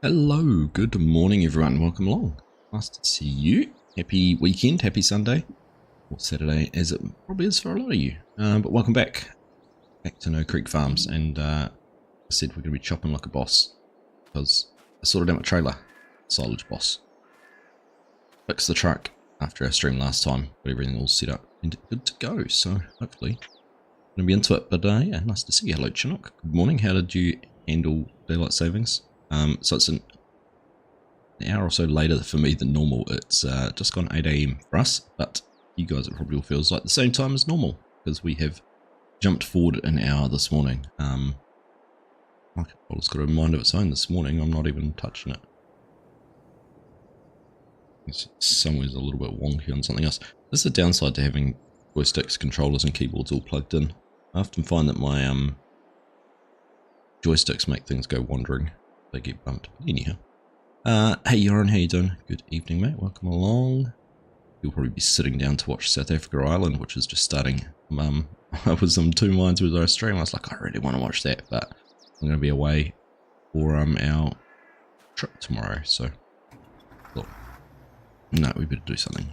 Hello, good morning everyone, welcome along. Nice to see you. Happy weekend, happy Sunday, or Saturday as it probably is for a lot of you. But welcome back to No Creek Farms, and I said we're going to be chopping like a boss, because I sorted out my trailer, Silage boss. Fixed the truck after our stream last time, got everything all set up and good to go, so hopefully I'm going to be into it. But yeah, nice to see you. Hello Chinook, good morning. How did you handle daylight savings? So it's an hour or so later for me than normal. It's just gone 8 AM for us, but you guys, it probably all feels like the same time as normal because we have jumped forward an hour this morning. My controller's got a mind of its own this morning. I'm not even touching it. It's somewhere's a little bit wonky on something else. This is the downside to having joysticks, controllers and keyboards all plugged in. I often find that my joysticks make things go wandering. They get bumped. Anyhow. Hey Joran, how you doing? Good evening, mate. Welcome along. You'll probably be sitting down to watch South Africa Island, which is just starting. I was in two minds with our stream. I was like, I really want to watch that, but I'm going to be away for our trip tomorrow. So, look, no, we better do something.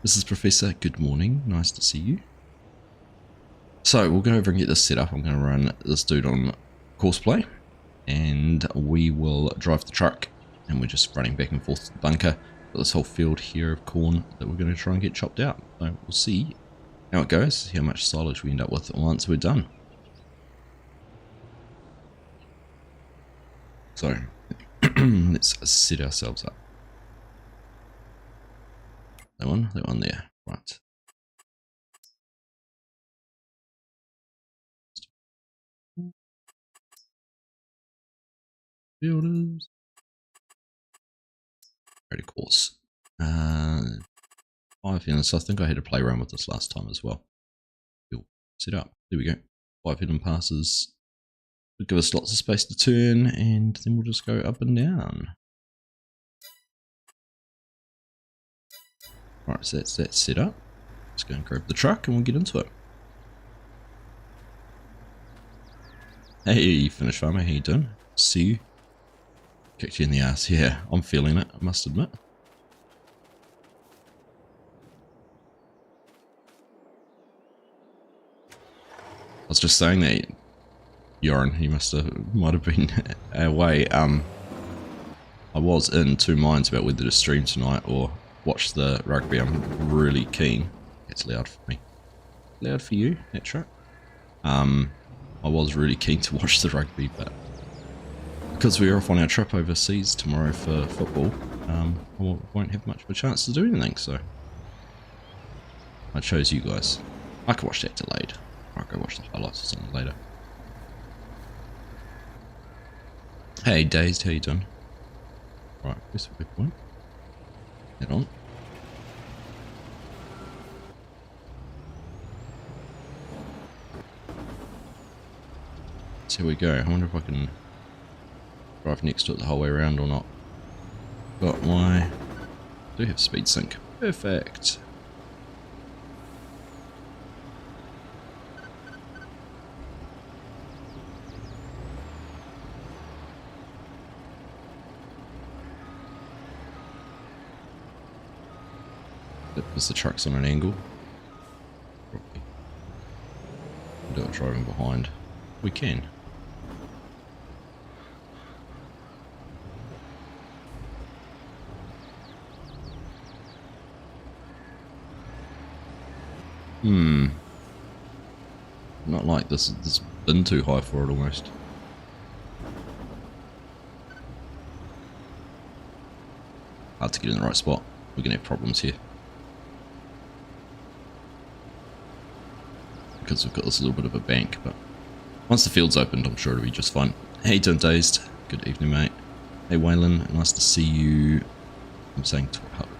This is Professor. Good morning. Nice to see you. So we'll go over and get this set up. I'm going to run this dude on courseplay, and we will drive the truck, and we're just running back and forth to the bunker. Got this whole field here of corn that we're going to try and get chopped out. So we'll see how it goes, see how much silage we end up with once we're done. So let's set ourselves up. That one there, right. Builders. Ready course. 5 units. I think I had to play around with this last time as well. Cool. Set up. There we go. 5 hidden passes. It'll give us lots of space to turn, and then we'll just go up and down. Right, so that's that set up. Let's go and grab the truck and we'll get into it. Hey, Finished Farmer, how you doing? See you. Kicked you in the ass. Yeah, I'm feeling it, I must admit. I was just saying that, Joran, he might have been away. I was in two minds about whether to stream tonight or watch the rugby. I'm really keen. It's loud for me. Loud for you, that truck? I was really keen to watch the rugby, but because we're off on our trip overseas tomorrow for football, I won't have much of a chance to do anything, so I chose you guys. I could watch that delayed. I'll go watch the highlights or something later. Hey Dazed, how you doing? Right, where's the big point? Head on. So here we go. I wonder if I can drive next to it the whole way around or not. Got my... do have speed sync. Perfect. Because the truck's on an angle. Probably. Do it driving behind. We can. Not like this. This has been too high for it almost. Hard to get in the right spot. We're gonna have problems here. Because we've got this little bit of a bank, but once the field's opened, I'm sure it'll be just fine. Hey, don't Dazed. Good evening, mate. Hey, Waylon. Nice to see you. I'm saying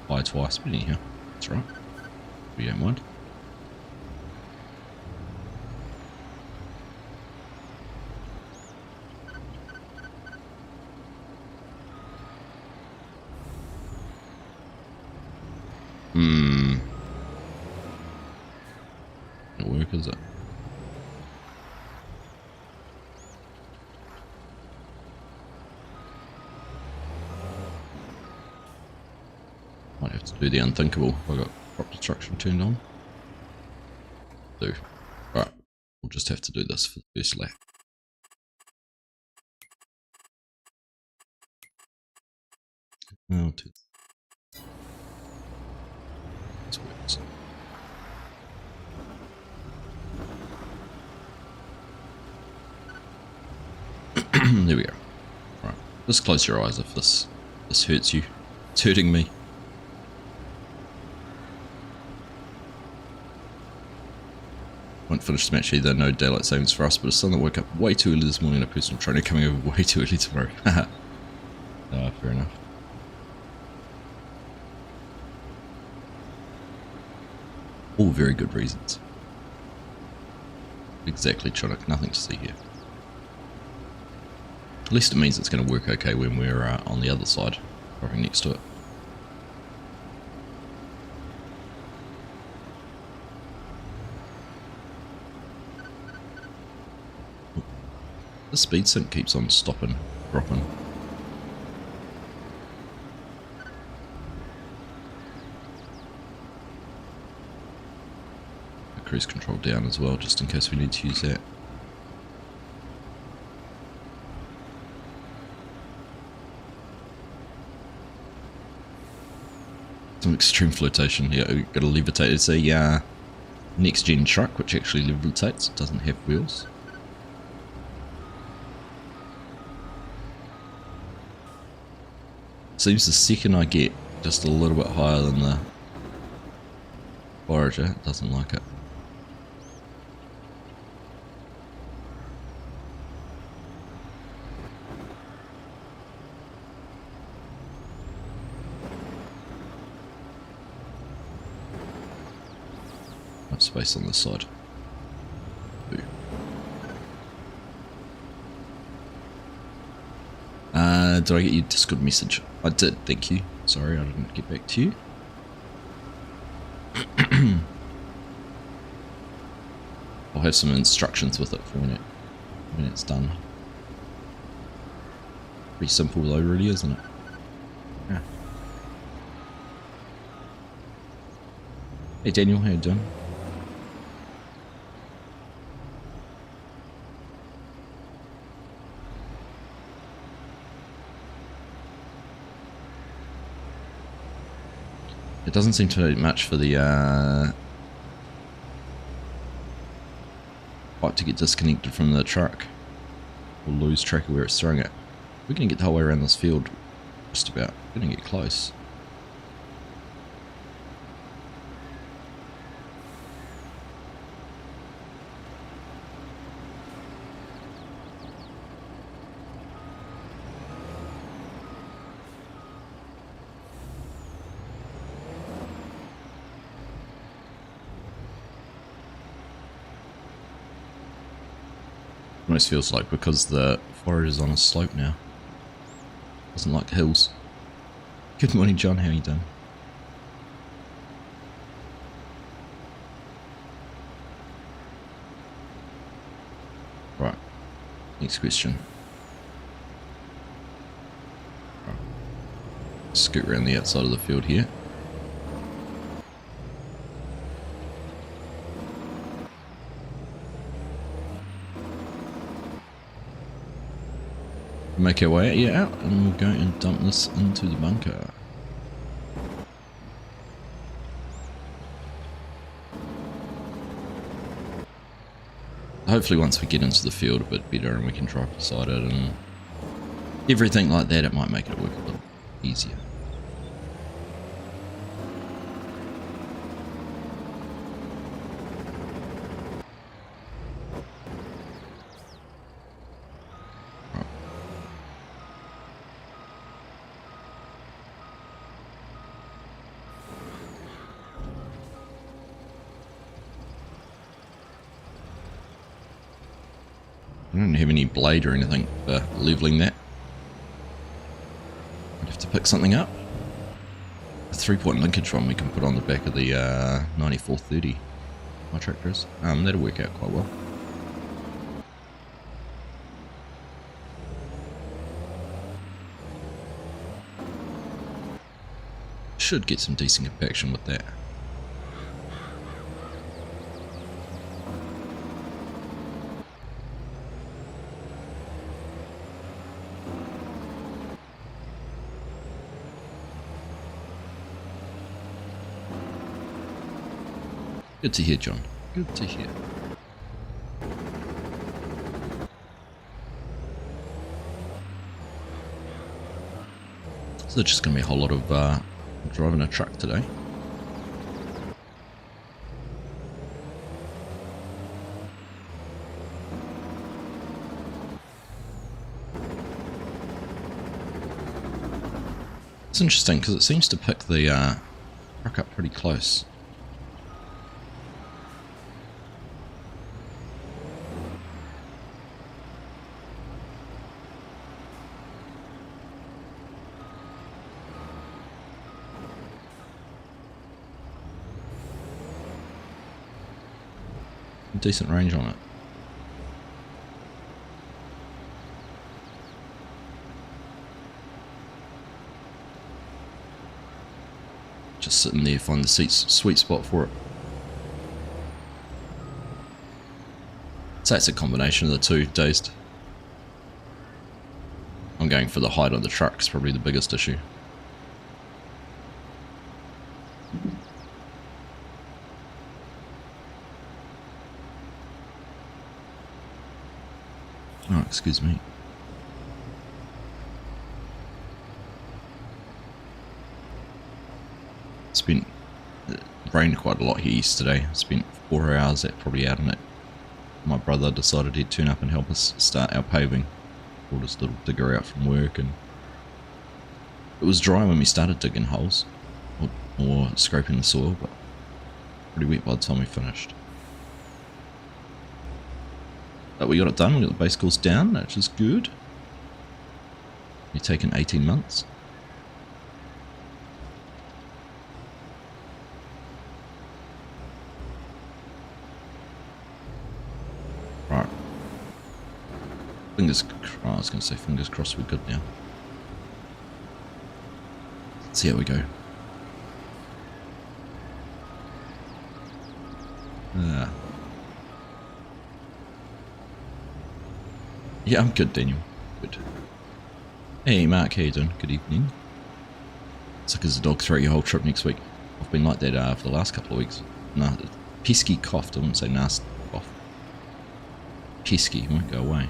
hi twice, but anyhow, that's right. We don't mind. It'll work, is it? Just do the unthinkable. I got crop destruction turned on. Do. Alright, we'll just have to do this for the first lap. Oh, this works. There we go. Right, just close your eyes if this hurts you. It's hurting me. Won't finish the match either. No daylight savings for us, but a son that woke up way too early this morning and a personal trainer coming over way too early tomorrow. Fair enough. All very good reasons. Exactly, Chinook. Nothing to see here. At least it means it's going to work okay when we're on the other side, driving next to it. The speed sync keeps on stopping, dropping. Cruise control down as well, just in case we need to use that. Some extreme flotation here. We've got a levitate. It's a next gen truck which actually levitates. It doesn't have wheels. Seems the second I get just a little bit higher than the forager, it doesn't like it. Have space on this side. Ooh. Did I get your Discord message? I did, thank you. Sorry, I didn't get back to you. I'll have some instructions with it for when it's done. Pretty simple though, really, isn't it? Yeah. Hey Daniel, how you doing? It doesn't seem to be much for the pipe to get disconnected from the truck or lose track of where it's throwing it. We're going to get the whole way around this field, just about. We're going to get close. Almost feels like because the forage is on a slope now. Doesn't like hills. Good morning, John. How you doing? Right. Next question. Right. Scoot around the outside of the field here. Make our way out and we'll go and dump this into the bunker. Hopefully once we get into the field a bit better and we can drive beside it and everything like that, it might make it work a little easier. I don't have any blade or anything for leveling that. I'd have to pick something up. A 3-point linkage one we can put on the back of the 9430. My tractor is. That'll work out quite well. Should get some decent compaction with that. Good to hear, John. Good to hear. So there's just going to be a whole lot of driving a truck today. It's interesting because it seems to pick the truck up pretty close. Decent range on it. Just sitting there, find the sweet spot for it. So it's a combination of the two, Dazed. I'm going for the height on the truck, it's probably the biggest issue. Oh, excuse me. It rained quite a lot here yesterday. Spent 4 hours probably out in it. My brother decided he'd turn up and help us start our paving. Brought his little digger out from work, and it was dry when we started digging holes or scraping the soil, but pretty wet by the time we finished. But we got it done, we got the base course down, which is good. It's taken 18 months. Right. I was going to say fingers crossed we're good now. Let's see how we go. Yeah, I'm good, Daniel. Good. Hey, Mark, how you doing? Good evening. Sick as a dog throughout your whole trip next week. I've been like that for the last couple of weeks. No, pesky cough. I wouldn't say nasty cough. Pesky, won't go away.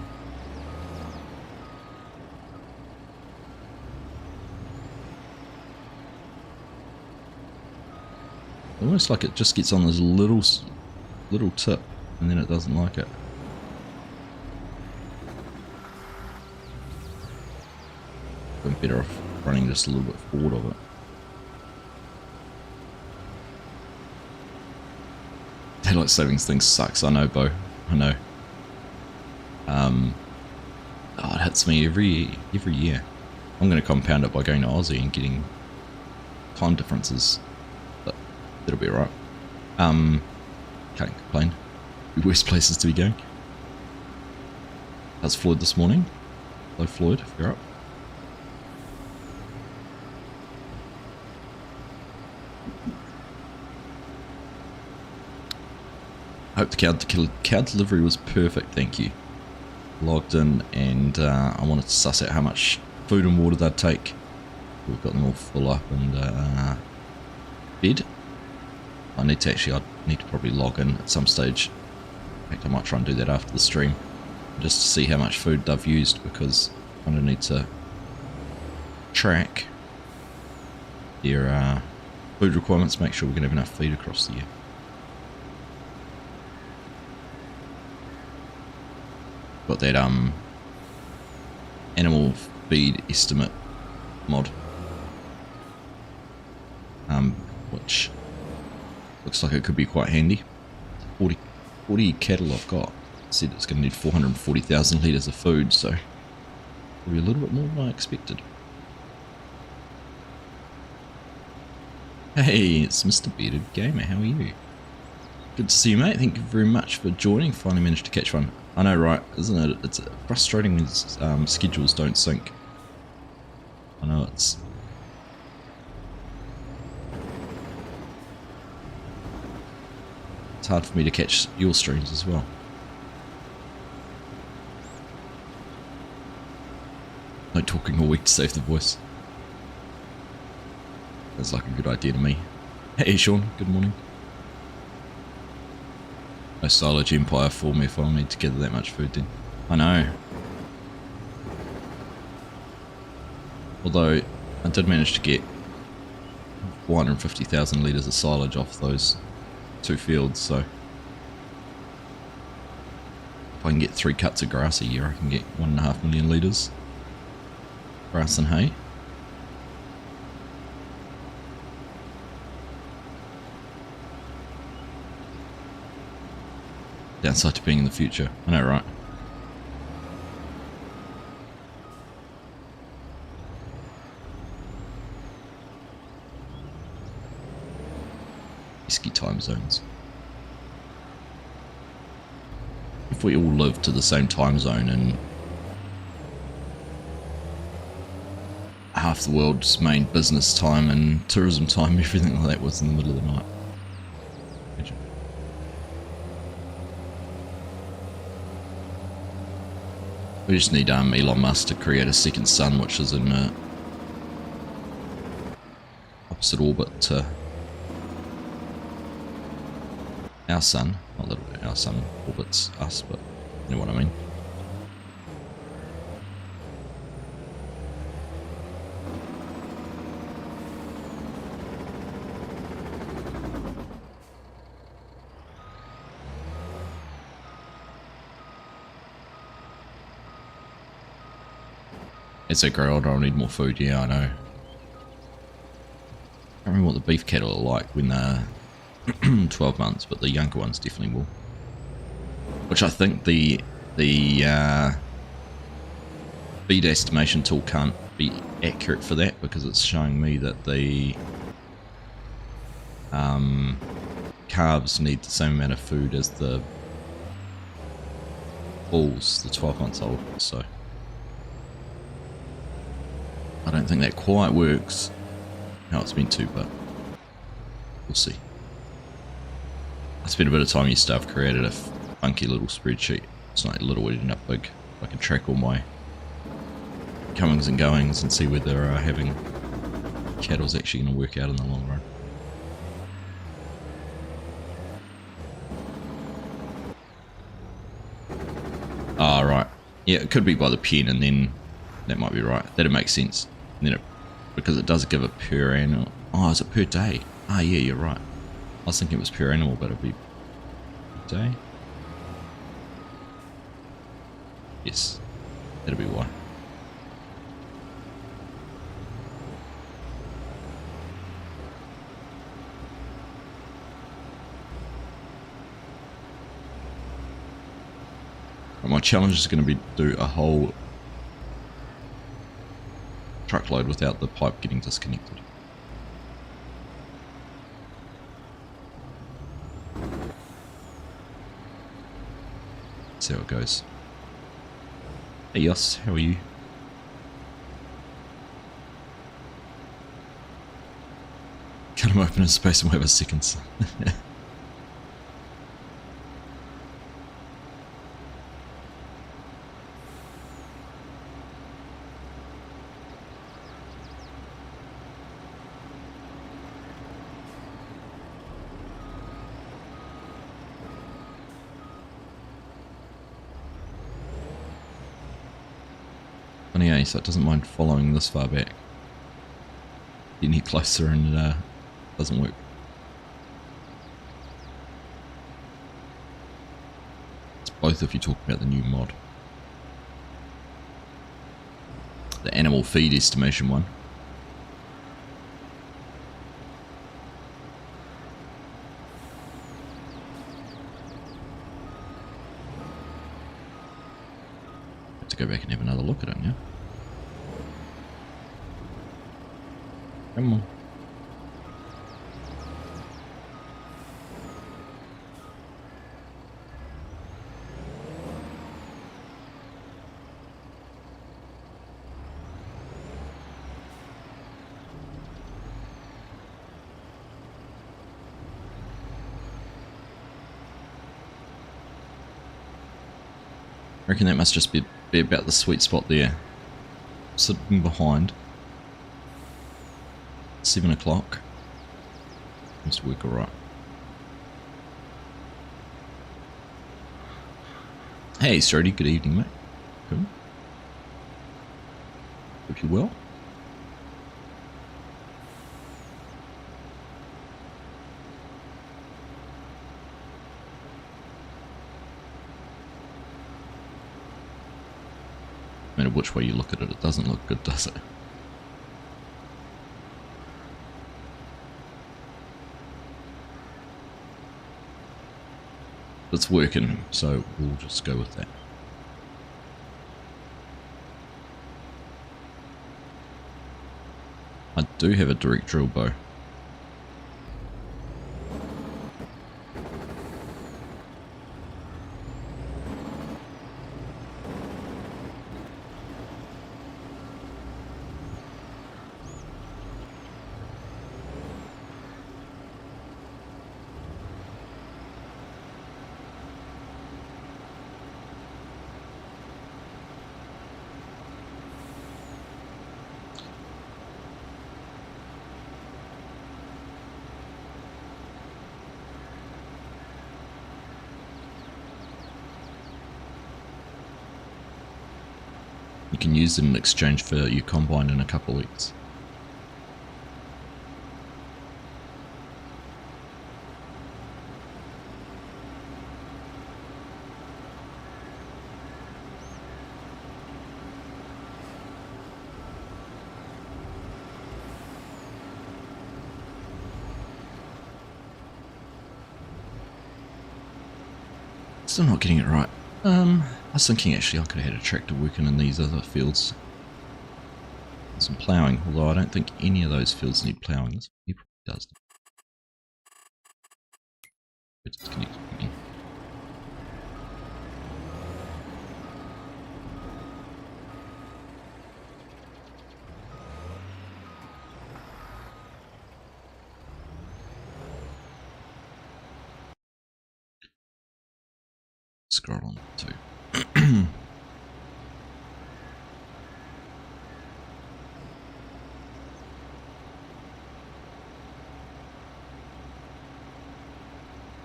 Almost like it just gets on this little tip, and then it doesn't like it. I'm better off running just a little bit forward of it. Daylight savings thing sucks. I know, Bo. I know. Oh, it hits me every year. I'm going to compound it by going to Aussie and getting time differences. But it'll be alright. Can't complain. Worst places to be going. How's Floyd this morning? Hello, Floyd, if you're up. Hope the cow delivery was perfect, thank you. Logged in, and I wanted to suss out how much food and water they'd take. We've got them all full up and fed. I'd need to probably log in at some stage. In fact, I might try and do that after the stream, just to see how much food they've used, because I kind of need to track their food requirements, make sure we're going to have enough feed across the year. Got that animal feed estimate mod, which looks like it could be quite handy. 40 cattle I've got. It said it's going to need 440,000 litres of food, so it'll be a little bit more than I expected. Hey, it's Mr. Bearded Gamer, how are you? Good to see you, mate. Thank you very much for joining. Finally managed to catch one. I know, right? Isn't it? It's frustrating when schedules don't sync. I know it's it's hard for me to catch your streams as well. No talking all week to save the voice. That's like a good idea to me. Hey Sean, good morning. No Silage Empire for me if I need to gather that much food then. I know. Although I did manage to get 450,000 litres of silage off those 2 fields, so if I can get 3 cuts of grass a year I can get 1.5 million litres grass and hay. Downside to being in the future, I know, right? Risky time zones. If we all lived to the same time zone and half the world's main business time and tourism time, everything like that was in the middle of the night. Imagine. We just need Elon Musk to create a second sun, which is in opposite orbit to our sun. Not that our sun orbits us, but you know what I mean. As I grow older, I'll need more food. Yeah, I know. I can't remember what the beef cattle are like when they're 12 months, but the younger ones definitely will. Which I think the feed estimation tool can't be accurate for that, because it's showing me that the calves need the same amount of food as the bulls, the 12 months old. So I don't think that quite works how it's meant to, but we'll see. I spent a bit of time yesterday. I've created a funky little spreadsheet. It's not little, it ended up big. I can track all my comings and goings and see whether having cattle's actually going to work out in the long run. Ah, right. Yeah, it could be by the pen, and then that might be right. That'd make sense. And then because it does give a per animal. Oh, is it per day? Ah, yeah, you're right. I was thinking it was per animal, but it'd be per day. Yes, that'd be why. My challenge is going to be do a whole truckload without the pipe getting disconnected. See how it goes. Hey Yoss, how are you? Cut him open in space and wait for seconds. So it doesn't mind following this far back. You need closer and it doesn't work. It's both if you talk about the new mod. The animal feed estimation one. Have to go back and have another look at it now. Come on. I reckon that must just be about the sweet spot there. Sitting behind. 7 o'clock. Seems to work alright. Hey, Strody, good evening, mate. Cool. Hope you're well. No matter which way you look at it, it doesn't look good, does it? It's working, so we'll just go with that. I do have a direct drill bow. You can use it in exchange for your combine in a couple of weeks. Still not getting it right. I was thinking actually I could have had a tractor working in these other fields. Some ploughing, although I don't think any of those fields need ploughing. This he probably does. It's disconnected again. Scroll on too.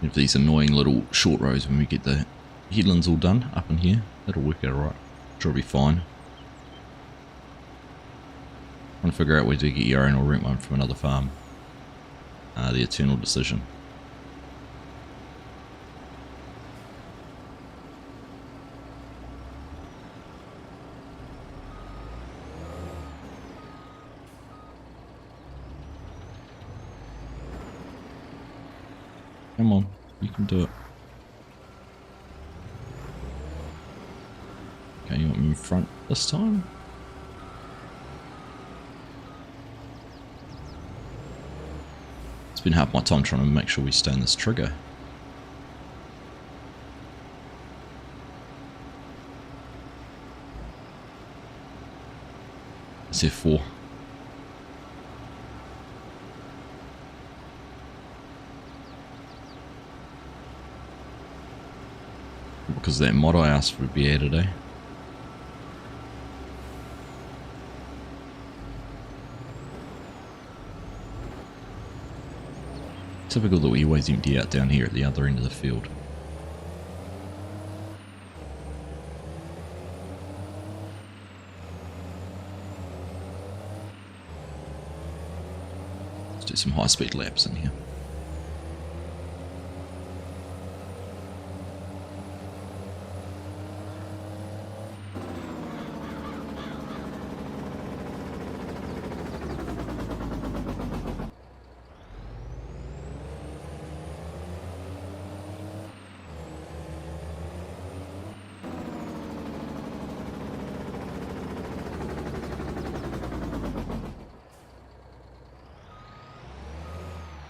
If these annoying little short rows when we get the headlands all done up in here, that'll work out alright. Sure, it'll be fine. Trying to figure out where to get your own or rent one from another farm. The eternal decision. Come on, you can do it. Okay, you want me in front this time? It's been half my time trying to make sure we stay in this trigger. It's F4. Because that mod I asked for would be added, eh? Typical that we always empty out down here at the other end of the field. Let's do some high-speed laps in here.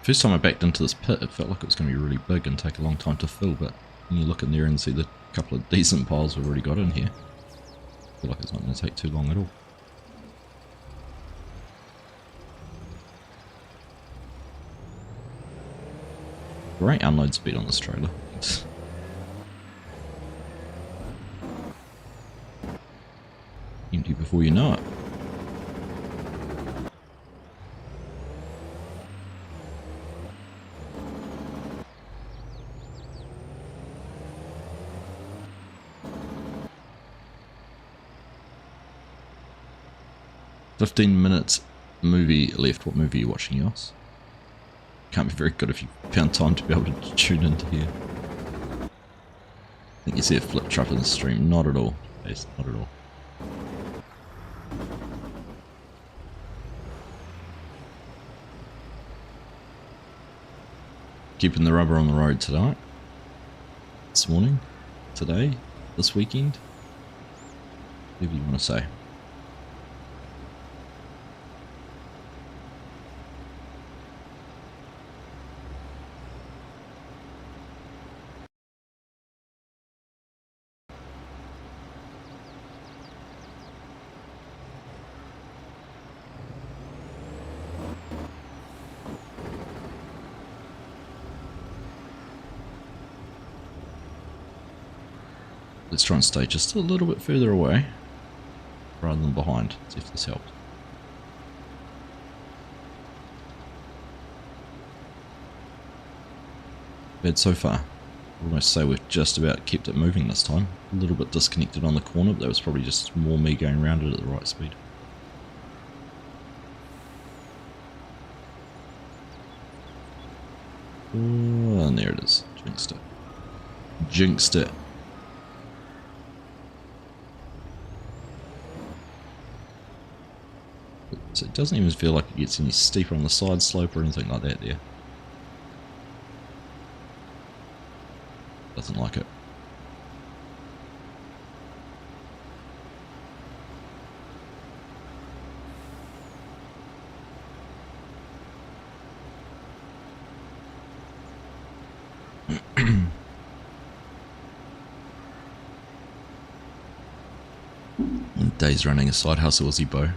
First time I backed into this pit, it felt like it was going to be really big and take a long time to fill, but when you look in there and see the couple of decent piles we've already got in here, I feel like it's not going to take too long at all. Great unload speed on this trailer. before you know it. $15 movie left. What movie are you watching, Yoss? Can't be very good if you found time to be able to tune into here. I think you see a flip truck in the stream. Not at all. Yes, not at all. Keeping the rubber on the road tonight. This morning. Today. This weekend. Whatever you want to say. Let's try and stay just a little bit further away rather than behind. See if this helps. Bad so far. I'd almost say we've just about kept it moving this time. A little bit disconnected on the corner, but that was probably just more me going around it at the right speed. Oh, and there it is. Jinxed it. Jinxed it. So it doesn't even feel like it gets any steeper on the side slope or anything like that there. Doesn't like it. Dave's running a side hustle, Aussie Bo.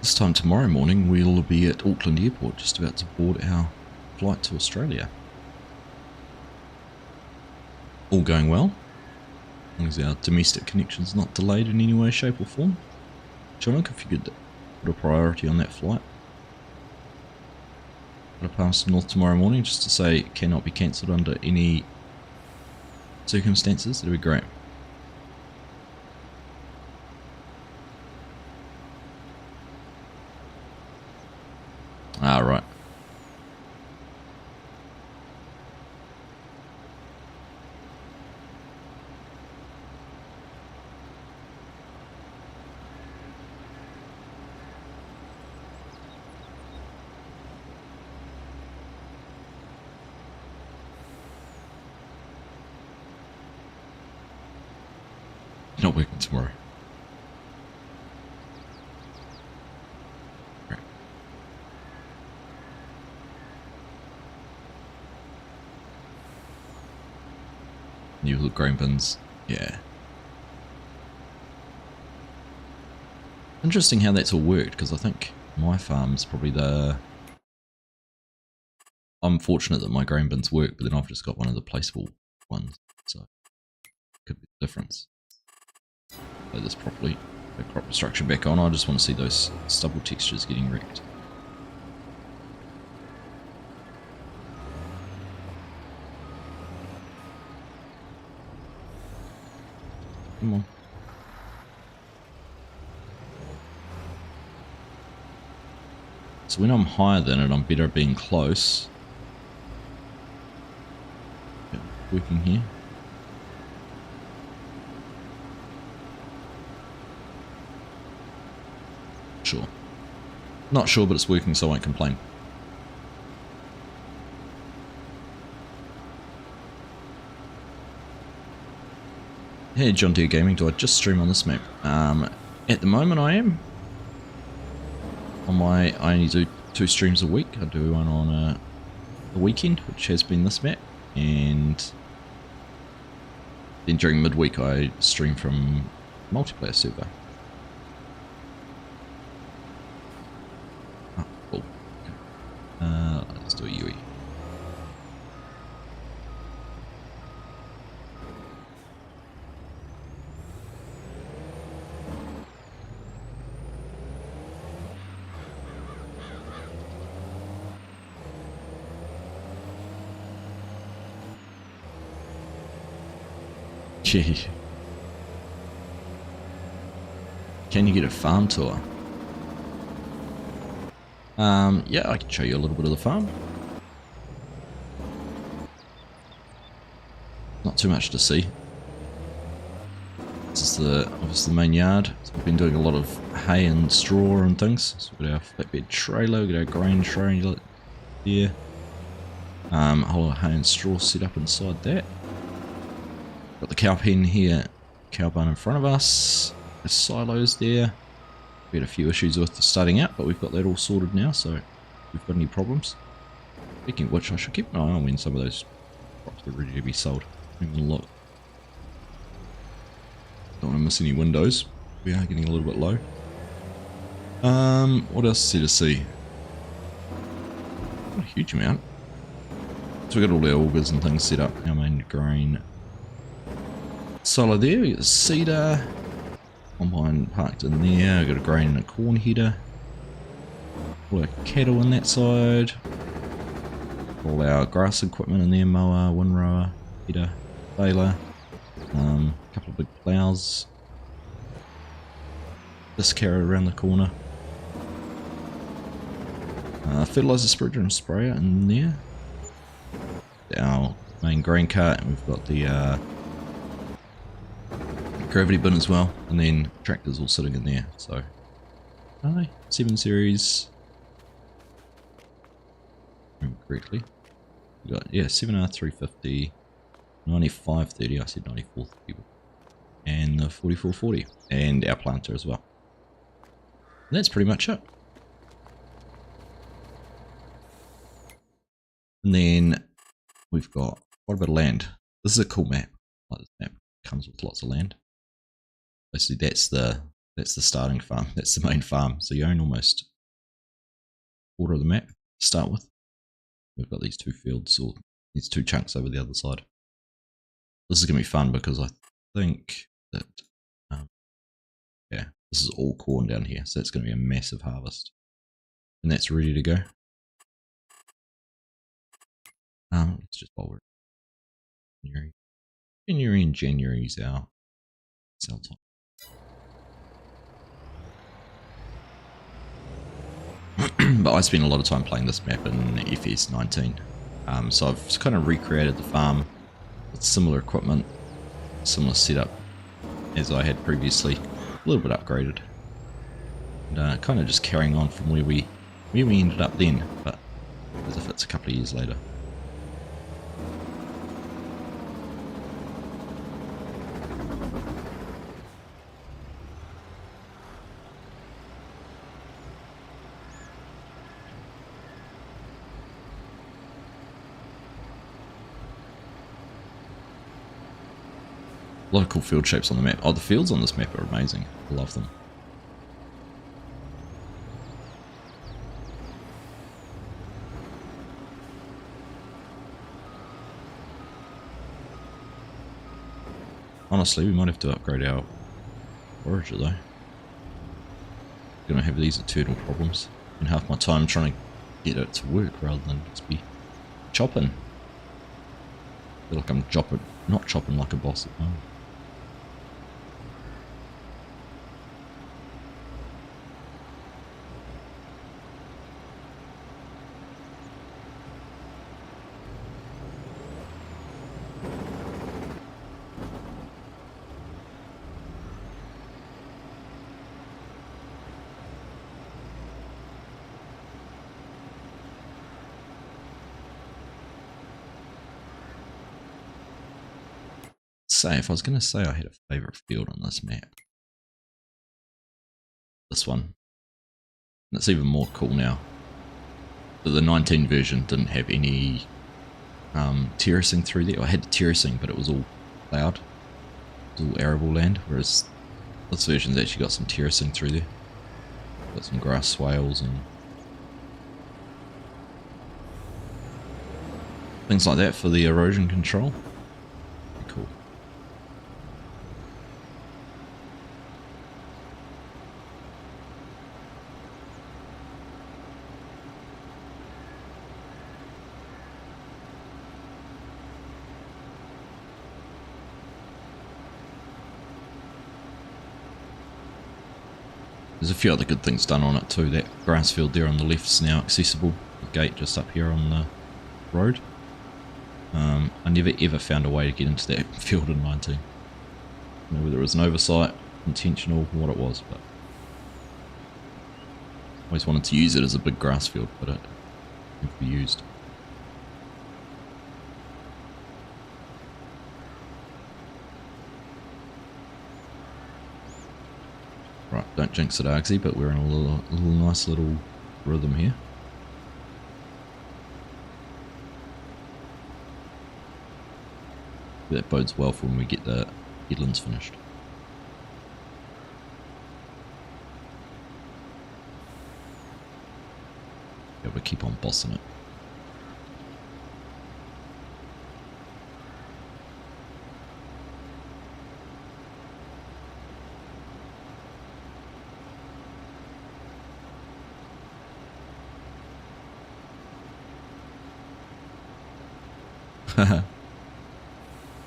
This time tomorrow morning we'll be at Auckland Airport, just about to board our flight to Australia. All going well, as long as our domestic connection's not delayed in any way, shape or form. Chinook, if you could put a priority on that flight. Got to pass north tomorrow morning just to say it cannot be cancelled under any circumstances. That'd be great. Ah, right. Not working tomorrow. Right. New little grain bins. Yeah. Interesting how that's all worked, because I think my farm's probably the... I'm fortunate that my grain bins work, but then I've just got one of the placeable ones, so could be the difference. Play this properly. The crop structure back on. I just want to see those stubble textures getting wrecked. Come on. So when I'm higher than it, I'm better at being close. Yep, working here. Sure. Not sure, but it's working, so I won't complain. Hey, John Deere Gaming, do I just stream on this map? At the moment I am. I only do 2 streams a week. I do one on the weekend, which has been this map, and then during midweek I stream from multiplayer server. Oh, cool. Let's do a UE. Gee. Can you get a farm tour? Yeah, I can show you a little bit of the farm. Not too much to see. This is obviously the main yard. So we've been doing a lot of hay and straw and things. So we've got our flatbed trailer, we've got our grain trailer there. A whole lot of hay and straw set up inside that. Got the cow pen here, cow barn in front of us. There's silos there. We had a few issues with starting out, but we've got that all sorted now, so if we've got any problems. Speaking of which, I should keep an eye on when some of those crops are ready to be sold. Even look. Don't want to miss any windows. We are getting a little bit low. What else is there to see? Not a huge amount. So we've got all the augers and things set up. Our main grain silo there. We got the cedar. Combine parked in there. We've got a grain and a corn header. All our cattle on that side. All our grass equipment in there. Mower, windrower, header, baler. A couple of big plows. This carrot around the corner. Fertilizer spreader and sprayer in there. Our main grain cart, and we've got the gravity bin as well, and then tractors all sitting in there. So, 7 series. Remember correctly. We got 7R350, 9530. I said 9430, and the 4440, and our planter as well. And that's pretty much it. And then we've got quite a bit of land. This is a cool map. Like this map comes with lots of land. Basically, that's the starting farm. That's the main farm. So you own almost a quarter of the map to start with. We've got these 2 fields, or these 2 chunks over the other side. This is gonna be fun because I think that this is all corn down here, so it's gonna be a massive harvest, and that's ready to go. It's just while we're January is our sell time. But I spent a lot of time playing this map in FS19, so I've kind of recreated the farm with similar equipment, similar setup as I had previously, a little bit upgraded, and kind of just carrying on from where we ended up then, but as if it's a couple of years later. A lot of cool field shapes on the map. Oh, the fields on this map are amazing. I love them. Honestly, we might have to upgrade our forager though. Gonna have these eternal problems. And half my time trying to get it to work rather than just be chopping. I feel like I'm not chopping like a boss at the moment. If I was going to say I had a favourite field on this map, this one. And it's even more cool now. But the 19 version didn't have any terracing through there. I had terracing, but it was all plowed. It was all arable land, whereas this version's actually got some terracing through there. Got some grass swales and things like that for the erosion control. Pretty cool. There's a few other good things done on it too. That grass field there on the left is now accessible. The gate just up here on the road. I never ever found a way to get into that field in 19. I don't know whether it was an oversight, intentional, or what it was, but I always wanted to use it as a big grass field, but it never be used. Right, don't jinx it, Argsy, but we're in a nice little rhythm here. That bodes well for when we get the headlands finished. Be able to keep on bossing it.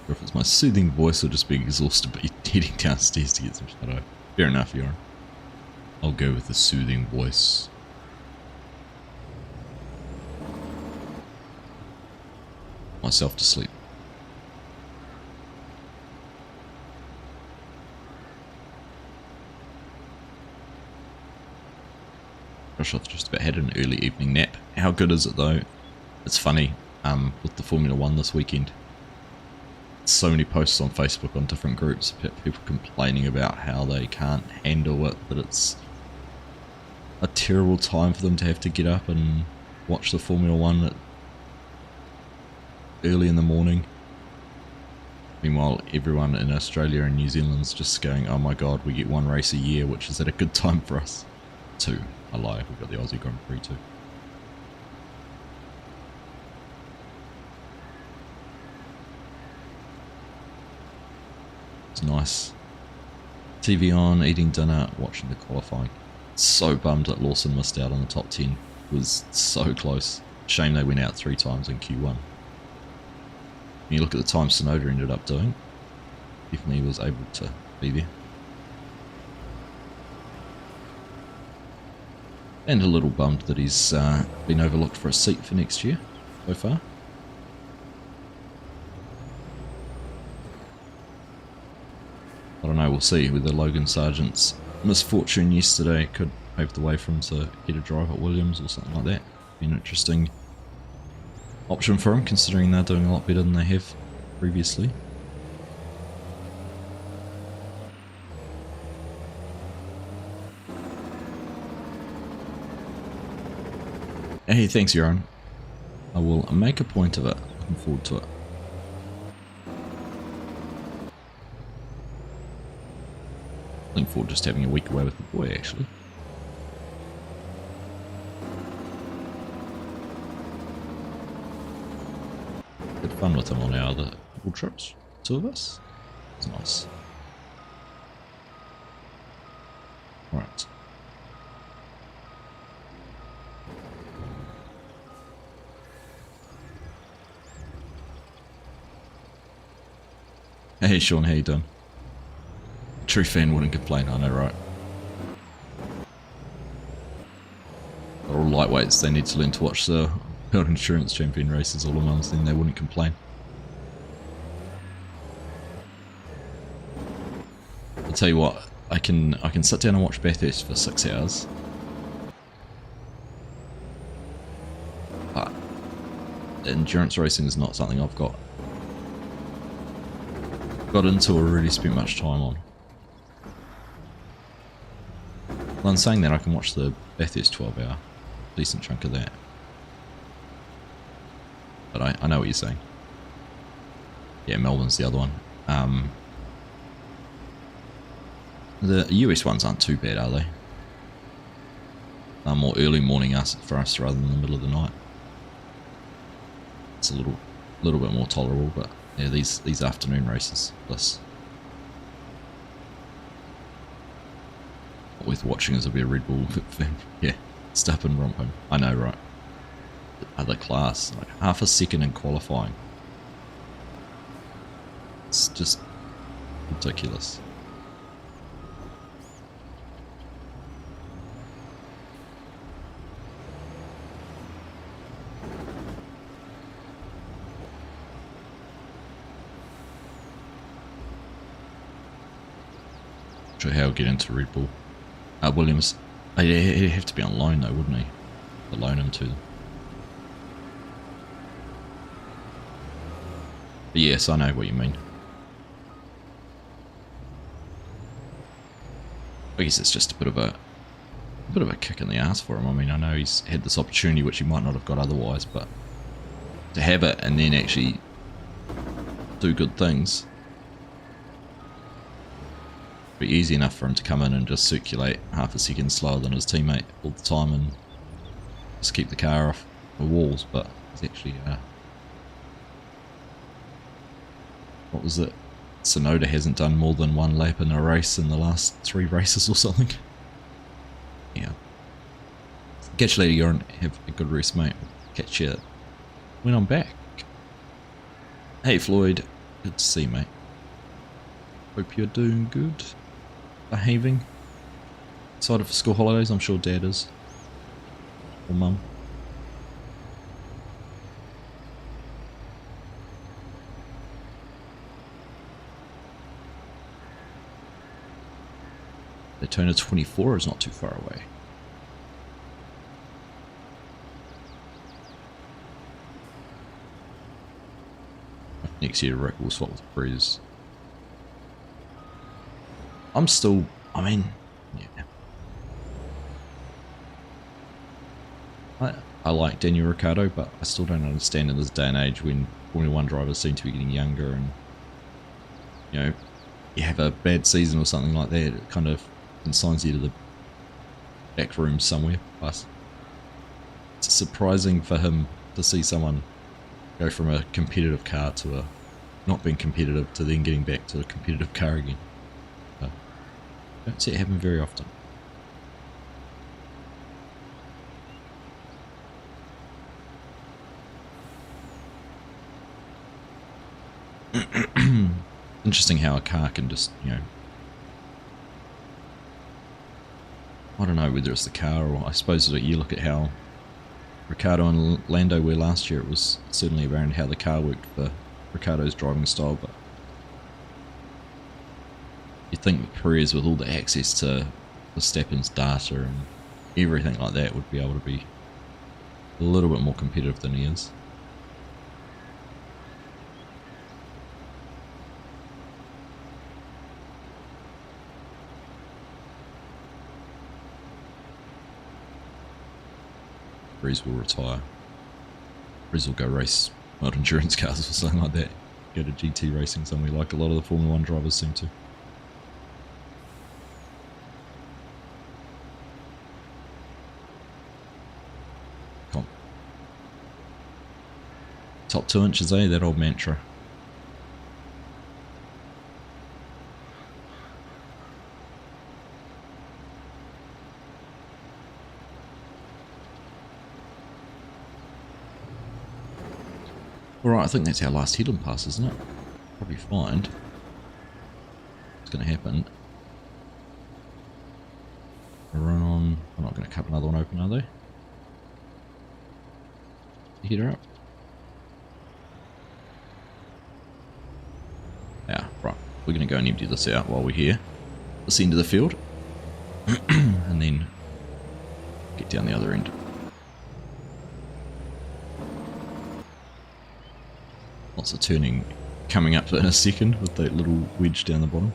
Or if it's my soothing voice, or just being exhausted but heading downstairs to get some shadow. Fair enough, Yoran. I'll go with the soothing voice. Myself to sleep. Gosh, I've just about had an early evening nap. How good is it though? It's funny, with the Formula 1 this weekend. So many posts on Facebook on different groups, people complaining about how they can't handle it, that it's a terrible time for them to have to get up and watch the Formula 1 at early in the morning. Meanwhile, everyone in Australia and New Zealand's just going, oh my god, we get one race a year, which is at a good time for us. Two. I lie, we've got the Aussie Grand Prix too. It's nice. TV on, eating dinner, watching the qualifying. So bummed that Lawson missed out on the top 10. It was so close. Shame they went out 3 times in Q1. When you look at the time Sonoda ended up doing, definitely was able to be there. And a little bummed that he's been overlooked for a seat for next year so far. I don't know, we'll see whether Logan Sargent's misfortune yesterday could pave the way for him to get a drive at Williams or something like that. Be an interesting option for him, considering they're doing a lot better than they have previously. Hey, thanks, Yoran. I will make a point of it. Looking forward to it. Looking forward to just having a week away with the boy, actually. Good fun with him on our other couple trips. 2 of us. It's nice. Alright. Hey Sean, how you doing? True fan wouldn't complain, I know, right? They're all lightweights, they need to learn to watch the World Insurance Champion races all the months, then they wouldn't complain. I'll tell you what, I can sit down and watch Bathurst for 6 hours. But endurance racing is not something I've got into or really spent much time on. Well, in saying that, I can watch the Bathurst 12-hour. Decent chunk of that. But I know what you're saying. Yeah, Melbourne's the other one. The US ones aren't too bad, are they? More early morning for us rather than the middle of the night. It's a little bit more tolerable, but yeah, these afternoon races, plus worth watching as a bit of Red Bull. Yeah, stop and romp home. I know, right? Other class, like half a second in qualifying. It's just ridiculous. Not sure how I'll get into Red Bull. Williams, he'd have to be on loan though, wouldn't he? To loan him to them. But yes, I know what you mean. I guess it's just a bit of a kick in the ass for him. I mean, I know he's had this opportunity which he might not have got otherwise, but to have it and then actually do good things, it'd be easy enough for him to come in and just circulate half a second slower than his teammate all the time and just keep the car off the walls. But it's actually what was it? Sonoda hasn't done more than one lap in a race in the last 3 races or something. Yeah. Catch you later, Joran. Have a good rest, mate. Catch you when I'm back. Hey, Floyd. Good to see you, mate. Hope you're doing good. Behaving. Excited for school holidays, I'm sure Dad is. Or Mum. Daytona 24 is not too far away. Next year, Rick will swap with Breeze. I mean, yeah. I like Daniel Ricciardo, but I still don't understand in this day and age when Formula 1 drivers seem to be getting younger and, you know, you have a bad season or something like that, it kind of consigns you to the back room somewhere. Plus, it's surprising for him to see someone go from a competitive car to a not being competitive to then getting back to a competitive car again. So, don't see it happen very often. Interesting how a car can just, you know, I don't know whether it's the car or I suppose that you look at how Ricciardo and Lando were last year, it was certainly around how the car worked for Ricciardo's driving style, but you'd think Perez with all the access to Verstappen's data and everything like that would be able to be a little bit more competitive than he is. Breeze will retire. Breeze will go race world endurance cars or something like that. Go to GT racing somewhere like a lot of the Formula 1 drivers seem to. Top 2 inches, eh? That old mantra. Alright, I think that's our last headland pass, isn't it? Probably find what's going to happen. Run on. I'm not going to cut another one open, are they? Header up. Yeah, right. We're going to go and empty this out while we're here. This end of the field. And then get down the other end. Lots of turning coming up in a second with that little wedge down the bottom.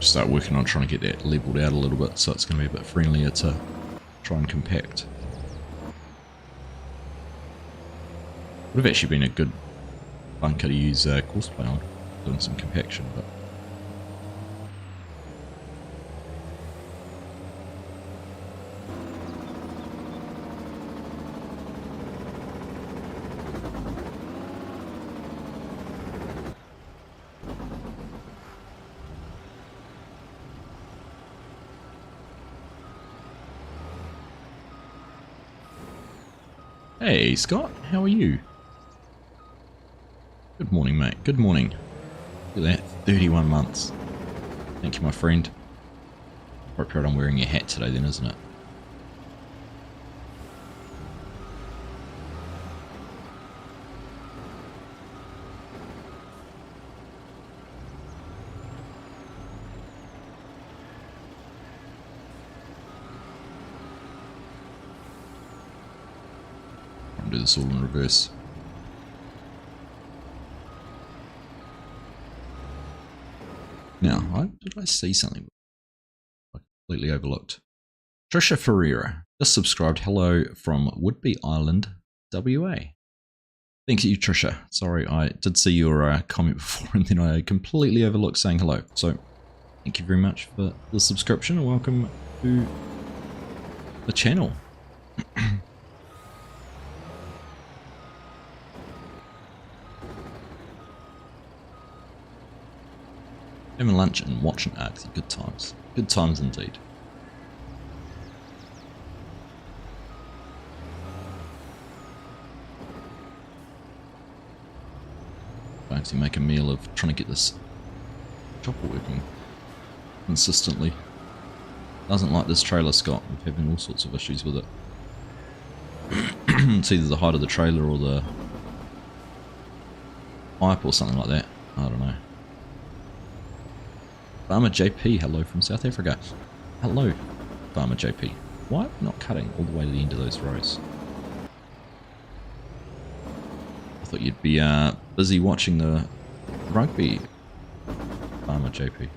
start working on trying to get that leveled out a little bit, so it's going to be a bit friendlier to try and compact. Would have actually been a good bunker to use course play on, doing some compaction, but hey Scott, how are you? Good morning, mate. Good morning. Look at that, 31 months. Thank you, my friend. Appropriate I'm wearing your hat today then, isn't it? I'll do this all in reverse. Now, did I see something I completely overlooked? Trisha Ferreira just subscribed. Hello from Woodby Island, WA. Thank you, Trisha. Sorry, I did see your comment before and then I completely overlooked saying hello. So, thank you very much for the subscription and welcome to the channel. Having lunch and watching Argsy. Good times. Good times indeed. I actually make a meal of trying to get this chopper working consistently. Doesn't like this trailer, Scott. We're having all sorts of issues with it. It's either the height of the trailer or the pipe or something like that. I don't know. Farmer JP, hello from South Africa. Hello, Farmer JP. Why not cutting all the way to the end of those rows? I thought you'd be busy watching the rugby, Farmer JP.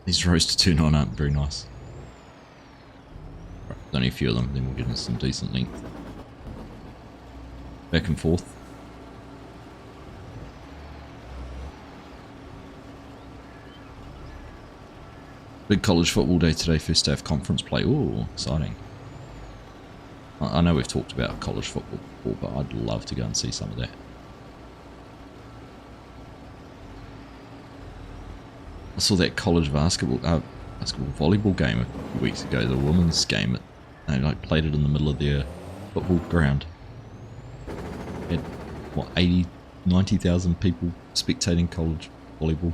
These rows to turn on aren't very nice. Right, there's only a few of them, then we'll get into some decent length. Back and forth. Big college football day today, first day of conference play. Ooh, exciting. I know we've talked about college football before, but I'd love to go and see some of that. I saw that college basketball volleyball game a few weeks ago, the women's game. They like played it in the middle of their football ground. Had, what, 80, 90,000 people spectating college volleyball.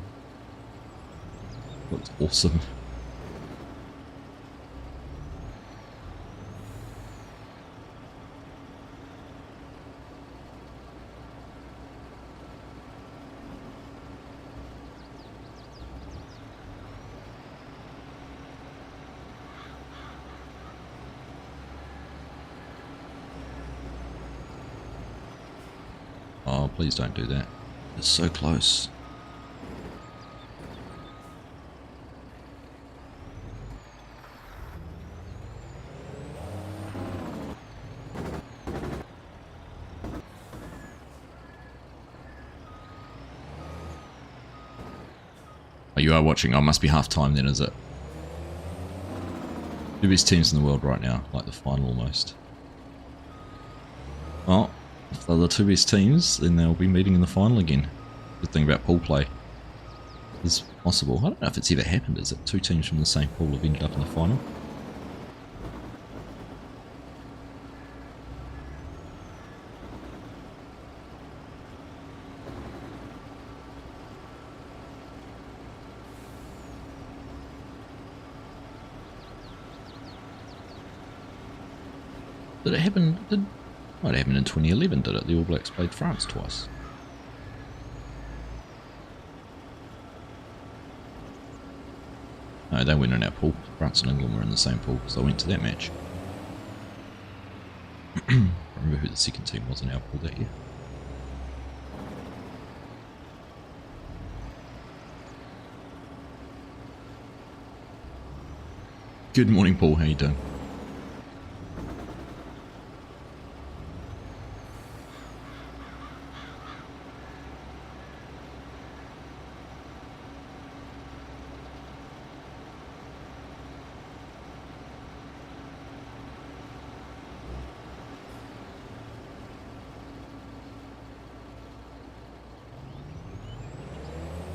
Looked awesome. Oh, please don't do that. It's so close. Oh, you are watching. Oh, must be half time then, is it? Two best teams in the world right now, like the final almost. Well, if they're the two best teams, then they'll be meeting in the final again. Good thing about pool play is possible. I don't know if it's ever happened, is it? Two teams from the same pool have ended up in the final. Did it happen? Might happen in 2011, did it? The All Blacks played France twice. No, they went in our pool. France and England were in the same pool, so I went to that match. I remember who the second team was in our pool that year. Good morning, Paul. How you doing?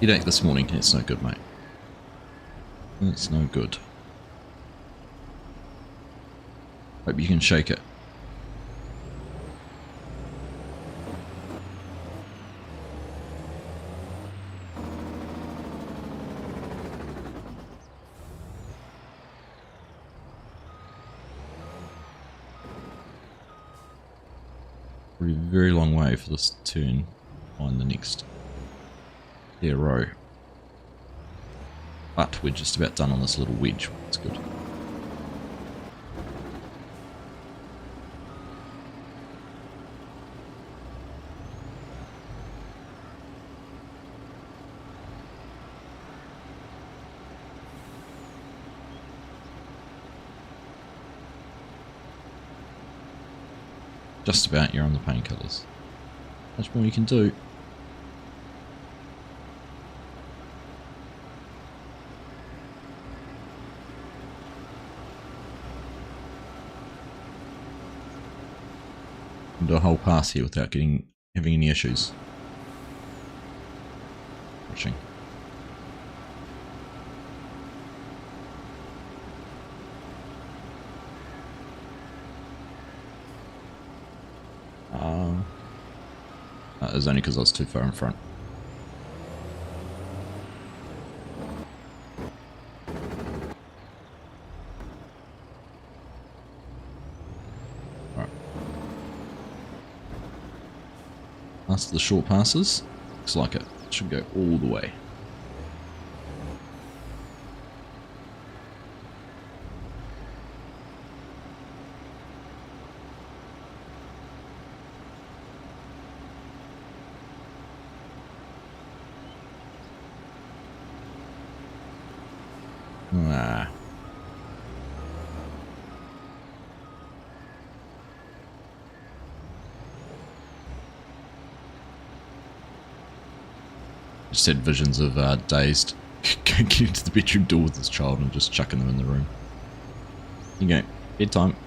Headache this morning. It's no good, mate. It's no good. Hope you can shake it. Probably a very long way for this turn. Find the next clear row. But we're just about done on this little wedge. That's good. Just about, you're on the painkillers. Much more you can do. Do a whole pass here without having any issues. Watching. That was only because I was too far in front. Alright. After the short passes, looks like it should go all the way. Just had visions of Dazed getting into the bedroom door with his child and just chucking them in the room. Okay, bedtime.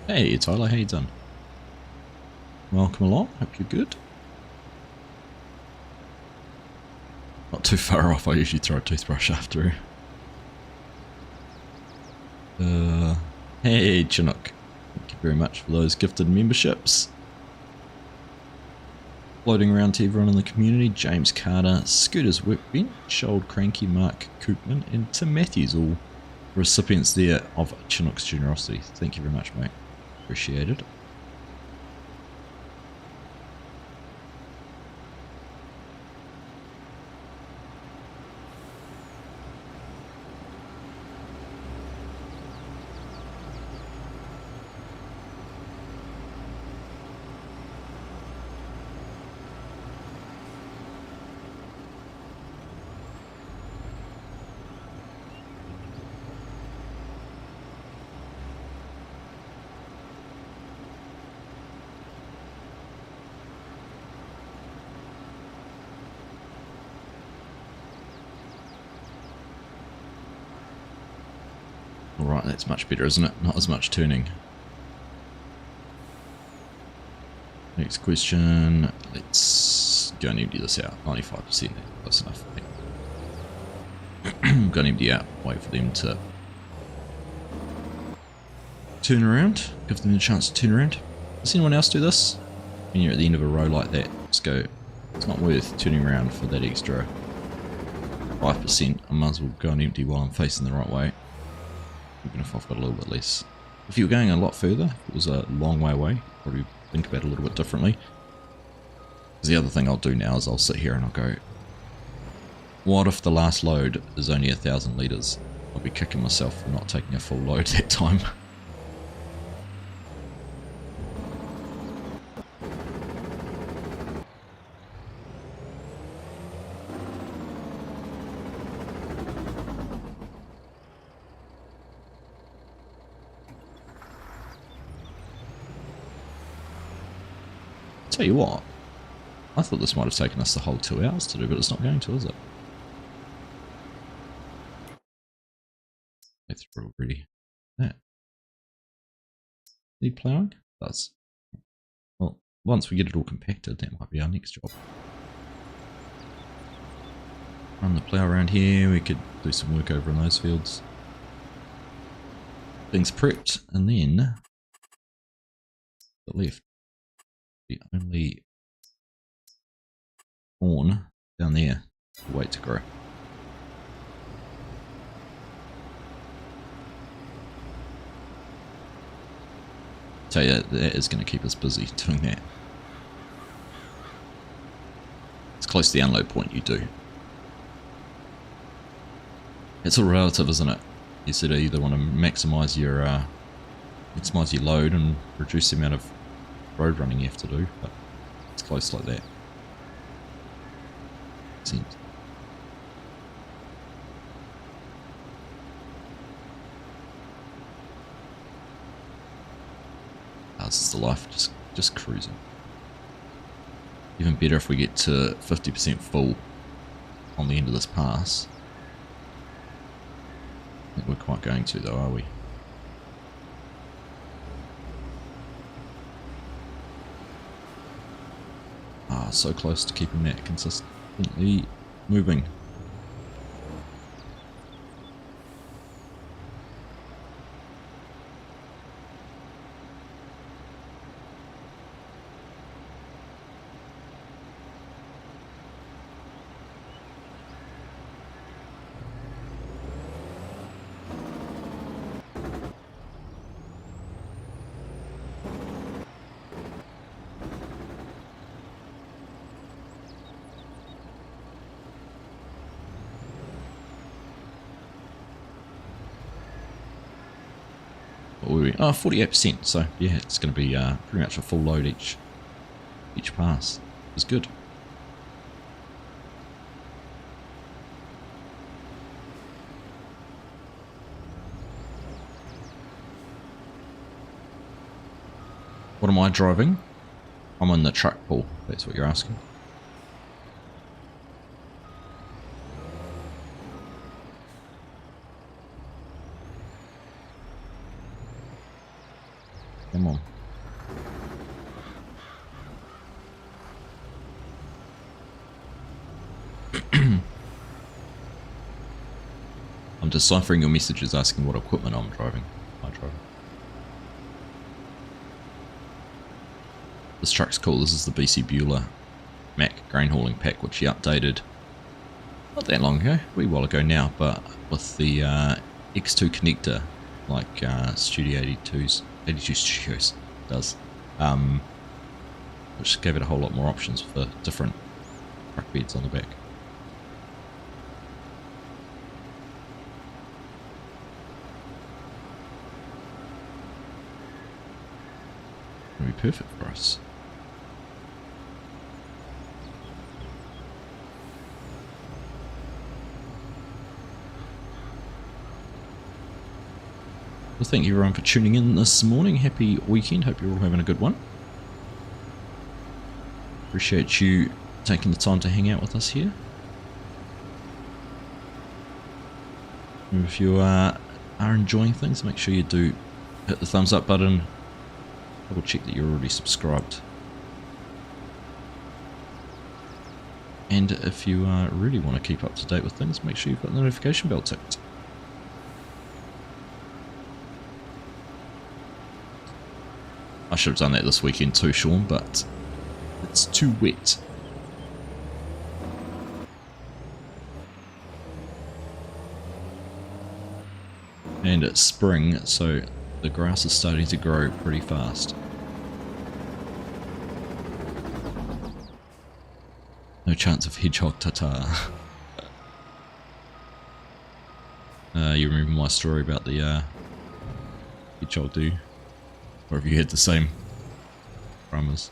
Hey Tyler, how you done? Welcome along, hope you're good. Not too far off, I usually throw a toothbrush after. Hey Chinook, thank you very much for those gifted memberships. Floating around to everyone in the community, James Carter, Scooter's Workbench, Old Cranky, Mark Koopman and Tim Matthews, all recipients there of Chinook's generosity. Thank you very much, mate. Appreciate it. Alright, that's much better, isn't it? Not as much turning. Next question. Let's go and empty this out. 95%, that's enough. Go and empty out. Wait for them to turn around. Give them a chance to turn around. Does anyone else do this? When you're at the end of a row like that, just go It's not worth turning around for that extra 5%. I might as well go and empty while I'm facing the right way, even if I've got a little bit less. If you were going a lot further, if it was a long way away, probably think about it a little bit differently. Because the other thing I'll do now is I'll sit here and I'll go, what if the last load is only 1,000 litres? I'll be kicking myself for not taking a full load that time. Tell you what, I thought this might have taken us the whole 2 hours to do, but it's not going to, is it? Way through already. That. Need ploughing? Does. Well, once we get it all compacted, that might be our next job. Run the plough around here, we could do some work over in those fields. Things prepped, and then the left. The only corn down there to wait to grow. Tell you that is going to keep us busy doing that. It's close to the unload point, you do. It's all relative, isn't it? You sort of either want to maximize your load and reduce the amount of road running you have to do, but it's close like that. Seems. This is the life, just cruising. Even better if we get to 50% full on the end of this pass. I think we're quite going to though, are we? Ah, so close to keeping that consistently moving. Oh, 48%, so yeah, it's going to be pretty much a full load each pass. It's good. What am I driving? I'm on the truck pull, that's what you're asking. Come on. I'm deciphering your messages asking what equipment I'm driving. This truck's cool. This is the BC Bueller Mac grain hauling pack, which he updated not that long ago, a wee while ago now, but with the X2 connector, like Studio 82 Studios does, which gave it a whole lot more options for different truck beds on the back. It'll be perfect for us. Well, thank you everyone for tuning in this morning. Happy weekend. Hope you're all having a good one. Appreciate you taking the time to hang out with us here. And if you are enjoying things, make sure you do hit the thumbs up button. Double check that you're already subscribed. And if you really want to keep up to date with things, make sure you've got the notification bell ticked. I should have done that this weekend too, Sean, but it's too wet. And it's spring, so the grass is starting to grow pretty fast. No chance of hedgehog tartar. You remember my story about the hedgehog do? Or have you had the same dramas?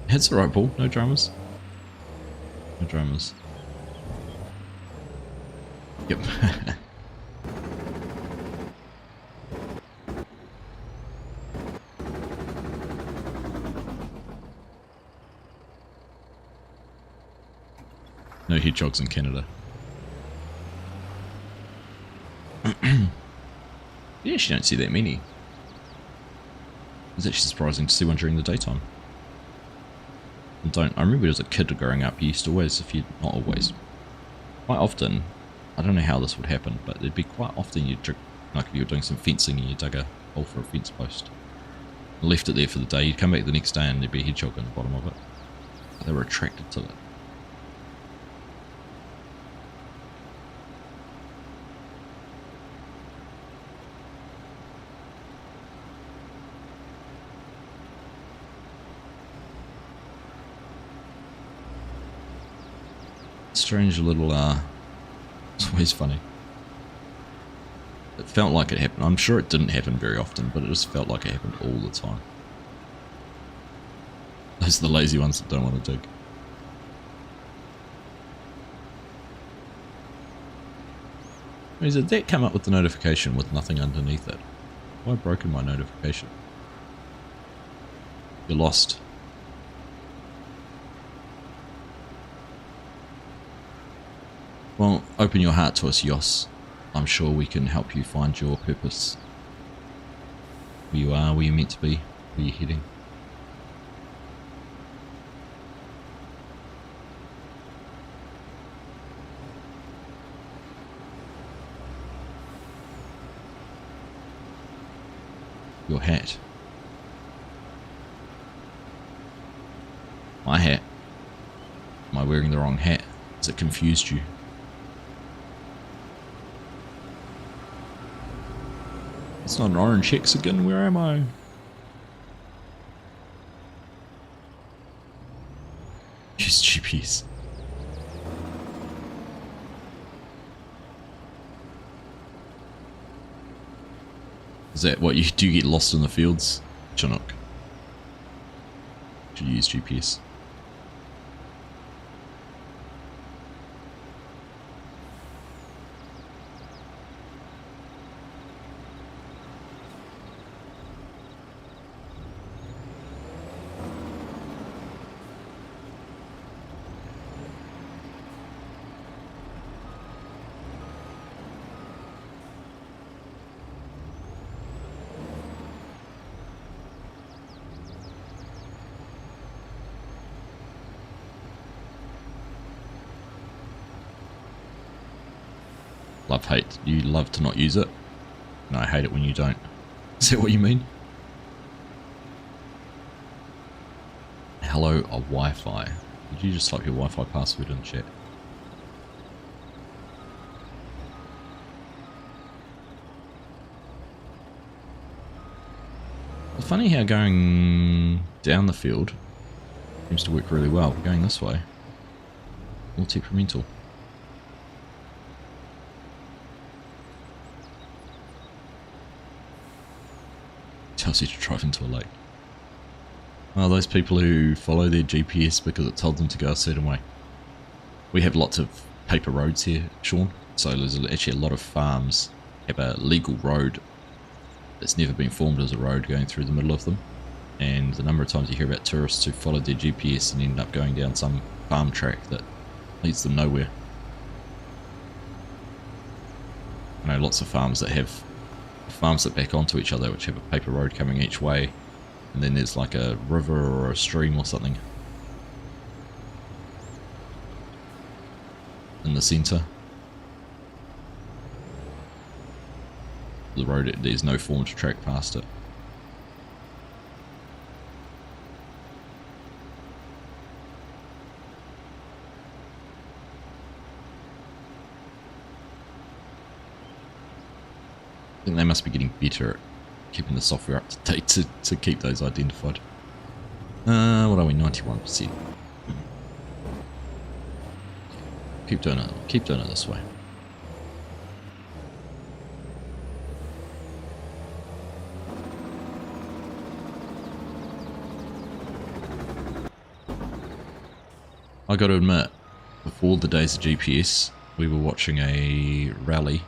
That's the right ball, no dramas. No dramas. Yep. No hedgehogs in Canada. You actually don't see that many. It's actually surprising to see one during the daytime. And I remember as a kid growing up, you used to always, not always, quite often, I don't know how this would happen, but it'd be quite often like if you were doing some fencing and you dug a hole for a fence post, and left it there for the day, you'd come back the next day and there'd be a hedgehog on the bottom of it. They were attracted to it. Strange little, it's always funny. It felt like it happened. I'm sure it didn't happen very often, but it just felt like it happened all the time. Those are the lazy ones that don't want to dig. Did that come up with the notification with nothing underneath it? Why broken my notification? You're lost. Well, open your heart to us, Yos. I'm sure we can help you find your purpose. Where you are, where you're meant to be, where you're heading. Your hat. My hat. Am I wearing the wrong hat? Has it confused you? It's not an orange hexagon, where am I? Use GPS. Is that what you do? You get lost in the fields? Chinook. Should use GPS. Love hate. You love to not use it. No, I hate it when you don't. Is that what you mean? Hello, a Wi-Fi. Did you just type your Wi-Fi password in chat? It's funny how going down the field seems to work really well, but going this way, all temperamental. Tells you to drive into a lake. Well, those people who follow their GPS because it told them to go a certain way. We have lots of paper roads here, Sean, so there's actually a lot of farms have a legal road that's never been formed as a road going through the middle of them, and the number of times you hear about tourists who follow their GPS and end up going down some farm track that leads them nowhere. I know lots of farms that have farms that back onto each other which have a paper road coming each way, and then there's like a river or a stream or something in the centre. The road, there's no form to track past it. think they must be getting better at keeping the software up to date to keep those identified. What are we? 91%. Keep doing it. Keep doing it this way. I got to admit, before the days of GPS, we were watching a rally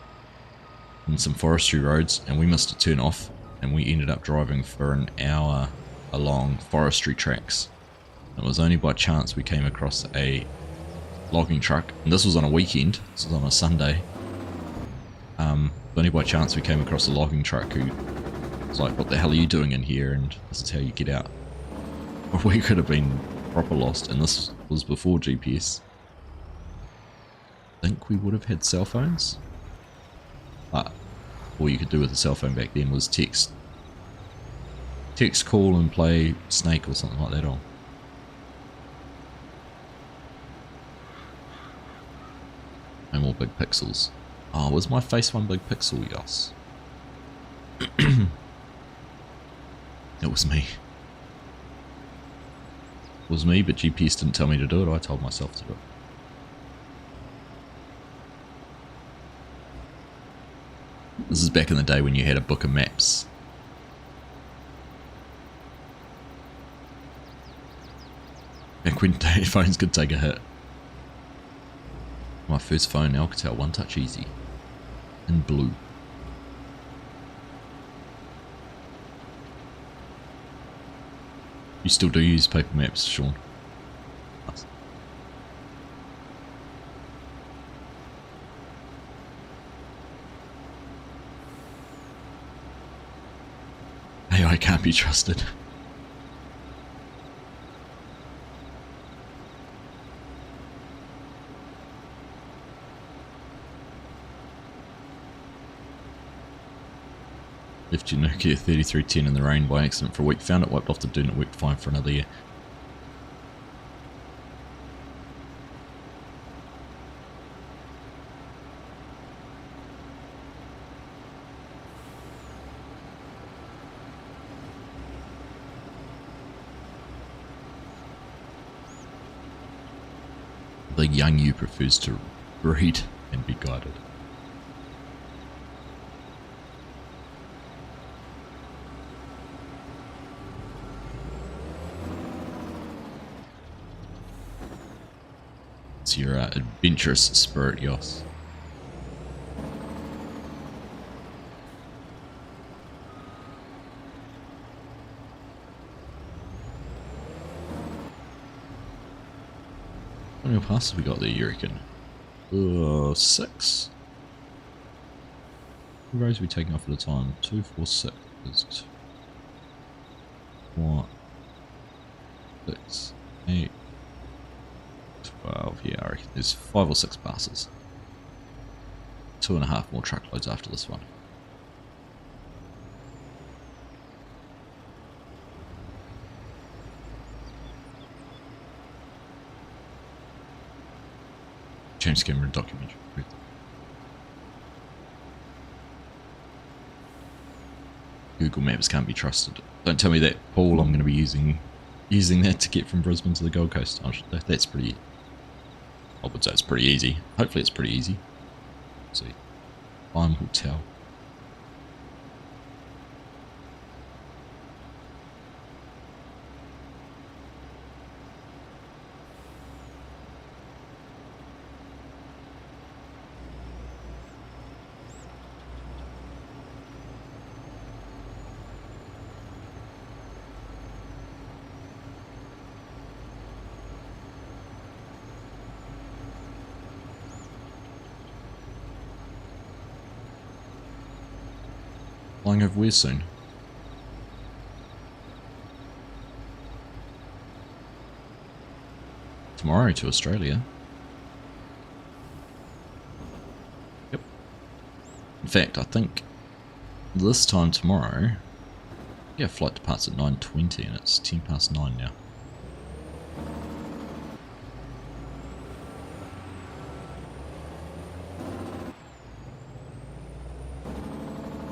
in some forestry roads, and we missed a turn off, and we ended up driving for an hour along forestry tracks. It was only by chance we came across a logging truck, and this was on a weekend. This was on a Sunday. Only by chance we came across a logging truck who was like, "What the hell are you doing in here? And this is how you get out." Or we could have been proper lost, and this was before GPS. I think we would have had cell phones, but all you could do with a cell phone back then was text, call, and play Snake or something like that on. No more big pixels. Oh, was my face one big pixel? Yes. It was me. It was me, but GPS didn't tell me to do it. I told myself to do it. This is back in the day when you had a book of maps. Back when phones could take a hit. My first phone, Alcatel, One Touch Easy. In blue. You still do use paper maps, Sean? Nice. AI can't be trusted. Left your Nokia 3310 in the rain by accident for a week. Found it wiped off the do not work fine for another year. The young you prefers to read and be guided. It's your adventurous spirit, Yos. How many passes we got there, you reckon? 6? How many rows are we taking off at a time? 2, 4, 6. There's 1, 6, 8, 12. Yeah, I reckon there's 5 or 6 passes. 2.5 more truckloads after this one. James Cameron documentary. Google Maps can't be trusted. Don't tell me that, Paul. I'm going to be using that to get from Brisbane to the Gold Coast. That's pretty. I would say it's pretty easy. Hopefully, it's pretty easy. Let's see, time will tell. Flying over where soon? Tomorrow to Australia. Yep. In fact, I think this time tomorrow, yeah, flight departs at 9:20 and it's 10 past 9 now.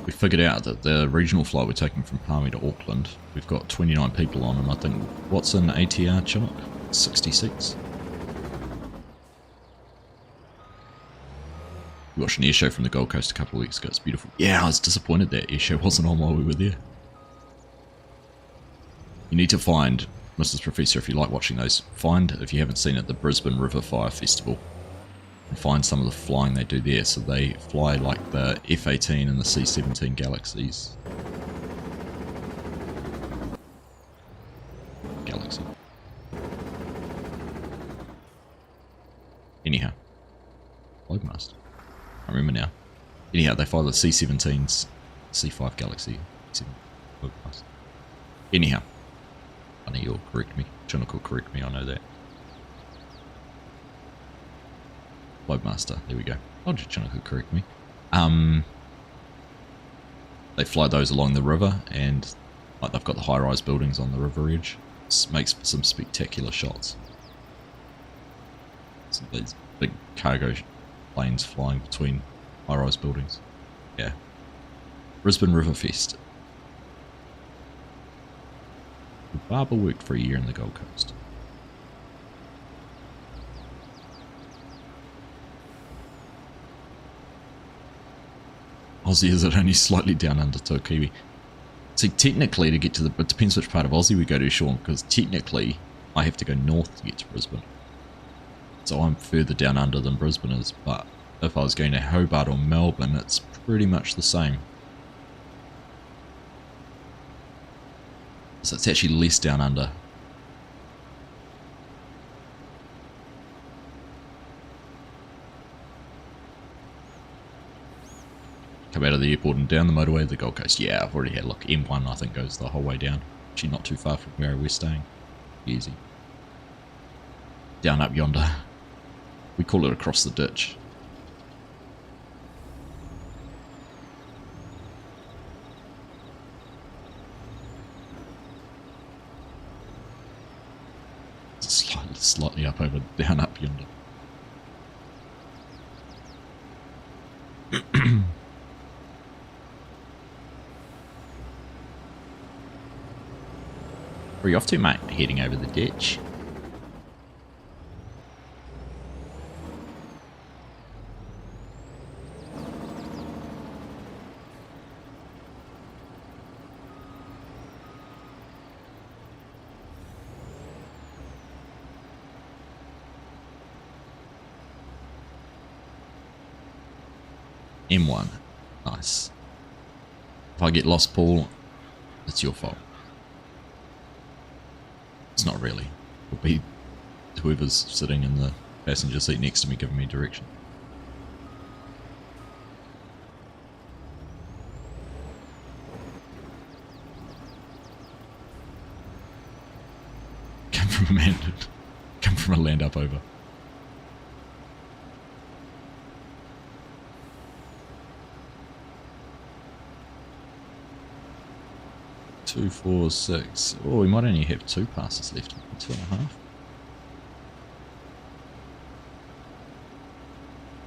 we figured out that the regional flight we're taking from Palmy to Auckland, we've got 29 people on, and I think, what's an ATR, Chinook? 66? We watched an air show from the Gold Coast a couple of weeks ago. It's beautiful. Yeah, I was disappointed that air show wasn't on while we were there. You need to find, Mrs. Professor, if you like watching those, find, if you haven't seen it, the Brisbane River Fire Festival. And find some of the flying they do there. So they fly like the F-18 and the C-17 Galaxies. Galaxy. Anyhow. Loadmaster. I remember now. Anyhow, they fly the C-17s, C-5 Galaxy. Loadmaster. Anyhow. Funny, you'll correct me. Chinook will correct me, I know that. Loadmaster, there we go. Oh, Chinook will correct me. They fly those along the river, and like they've got the high-rise buildings on the river edge. It makes some spectacular shots. So these big cargo planes flying between high-rise buildings. Yeah. Brisbane River Fest. Barber worked for a year in the Gold Coast. Aussie is it only slightly down under to a Kiwi. See, technically to get to the... It depends which part of Aussie we go to, Sean, because technically I have to go north to get to Brisbane. So I'm further down under than Brisbane is, but if I was going to Hobart or Melbourne, it's pretty much the same. So it's actually less down under. Come out of the airport and down the motorway of the Gold Coast. Yeah, I've already had a look. M1 I think goes the whole way down. Actually not too far from where we're staying. Easy. Down up yonder. We call it across the ditch. Slightly up over, down up yonder. Where are you off to, mate? Heading over the ditch. M1. Nice. If I get lost, Paul, it's your fault. It's not really. It'll be whoever's sitting in the passenger seat next to me giving me direction. Come from a land up over. Two, 4, 6. Oh, we might only have 2 passes left. 2.5.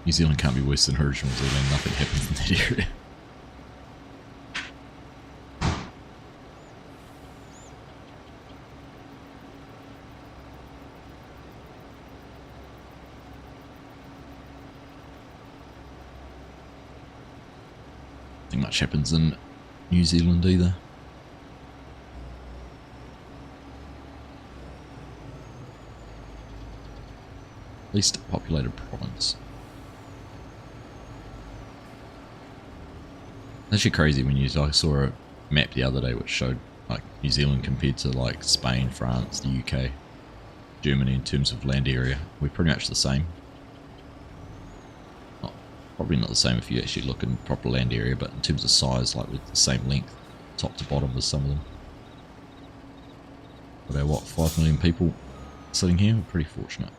New Zealand can't be worse than original Zealand. Nothing happens in that area. Nothing much happens in New Zealand either. Least populated province. It's actually crazy when I saw a map the other day which showed like New Zealand compared to like Spain, France, the UK, Germany in terms of land area. We're pretty much the same. Probably not the same if you actually look in proper land area, but in terms of size, like with the same length, top to bottom as some of them. About what, 5 million people sitting here? We're pretty fortunate.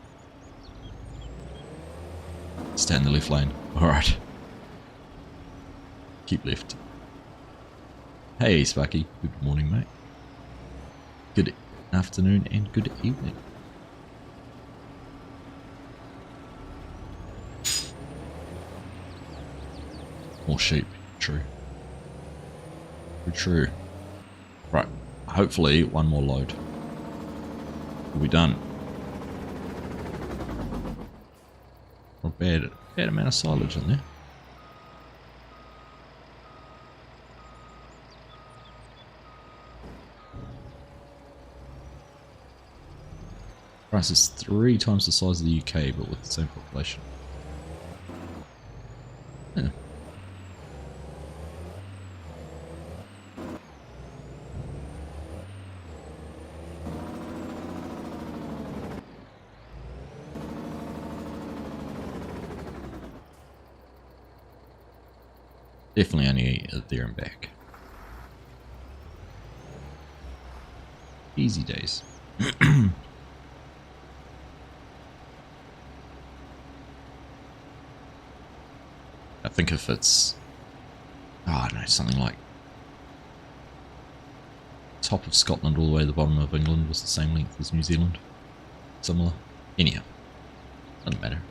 Stay in the left lane. Alright. Keep left. Hey Sparky, good morning mate. Good afternoon and good evening. More sheep, true. True. Right. Hopefully one more load. We'll be done. Not bad. Bad amount of silage in there. Price is 3 times the size of the UK, but with the same population. Yeah. Definitely only there and back. Easy days. I think if it's, oh no, something like top of Scotland all the way to the bottom of England was the same length as New Zealand. Similar. Anyhow, doesn't matter.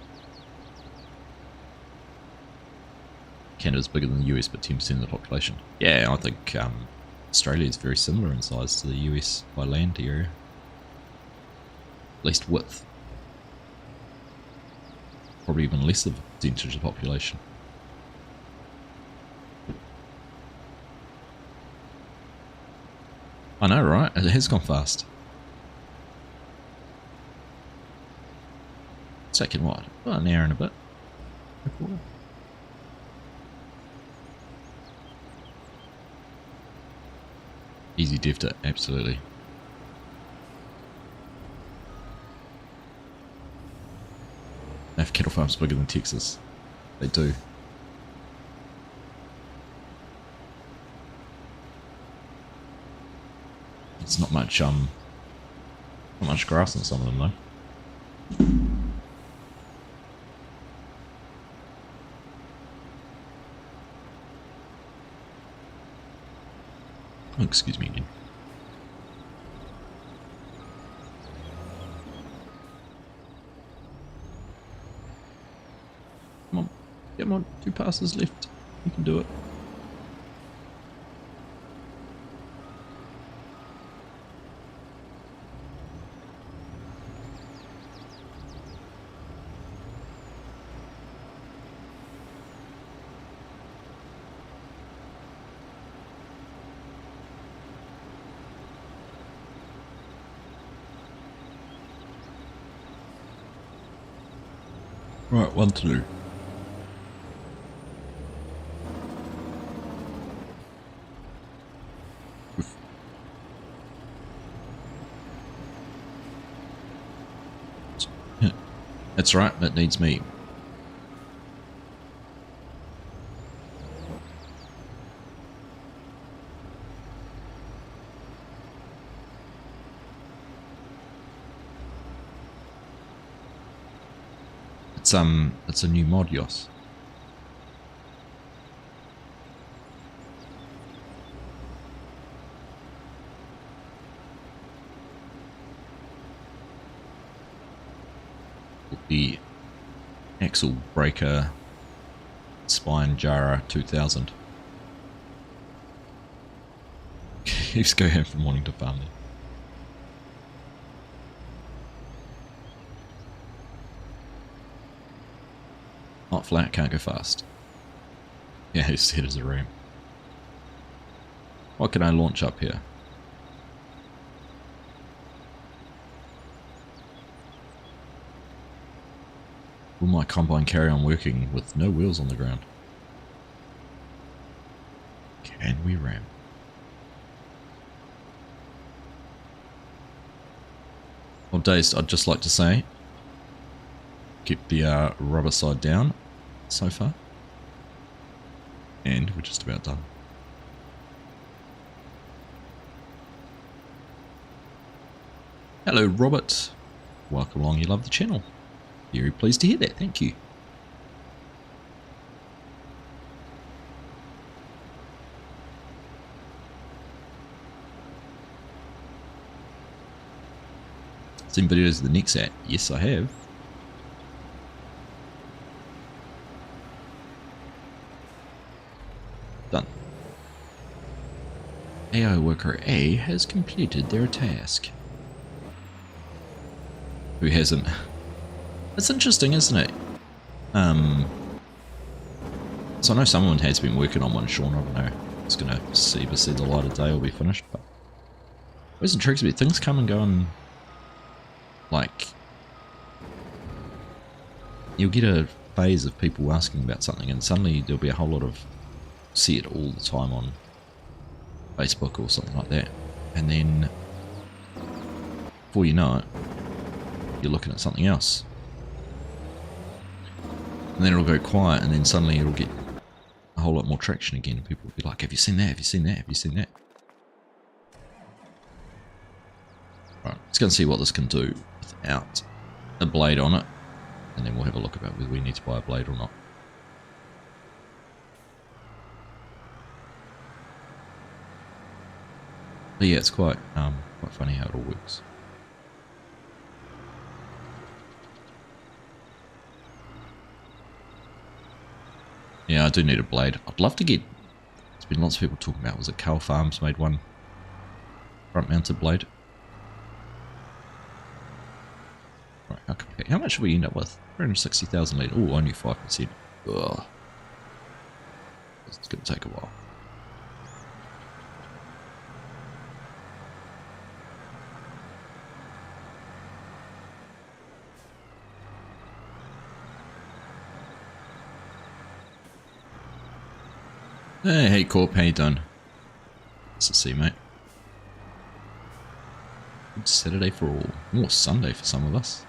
Canada's bigger than the US, but 10% of the population. Yeah, I think Australia is very similar in size to the US by land area. At least width. Probably even less of a percentage of the population. I know, right? It has gone fast. It's taken what? About an hour and a bit. Easy devved it, absolutely. They have cattle farms bigger than Texas. They do. It's not much grass in some of them though. Oh, excuse me again. Come on, come on, 2 passes left. You can do it. Right, 1 to do. That's right, that needs me. It's a new mod, Yos. The Axle Breaker Spine Jara 2000. Keeps going from wanting to farm there. Not flat, can't go fast. Yeah, his head is a ram. What can I launch up here? Will my combine carry on working with no wheels on the ground? Can we ram? Well, Dazed, I'd just like to say, keep the rubber side down so far. And we're just about done. Hello, Robert. Welcome along. You love the channel. Very pleased to hear that. Thank you. Seen videos of the next at? Yes, I have. Done. AI worker A has completed their task. Who hasn't? It's interesting, isn't it? So I know someone has been working on one, Sean. I don't know. It's going to see the light of day or be finished, but it always intrigues me. Things come and go, and like you'll get a phase of people asking about something, and suddenly there'll be a whole lot of see it all the time on Facebook or something like that, and then before you know it, you're looking at something else, and then it'll go quiet, and then suddenly it'll get a whole lot more traction again, and people will be like, have you seen that? Have you seen that? Have you seen that? Right, let's go and see what this can do without a blade on it, and then we'll have a look about whether we need to buy a blade or not. But yeah, it's quite funny how it all works. Yeah, I do need a blade. I'd love to get. There's been lots of people talking about. Was it Cow Farms made one front-mounted blade? Right, how much should we end up with? 360,000 litre. Oh, only 5%. Ugh. It's going to take a while. Hey Corp, how you done? Nice to see you, mate. Good Saturday for all. More Sunday for some of us.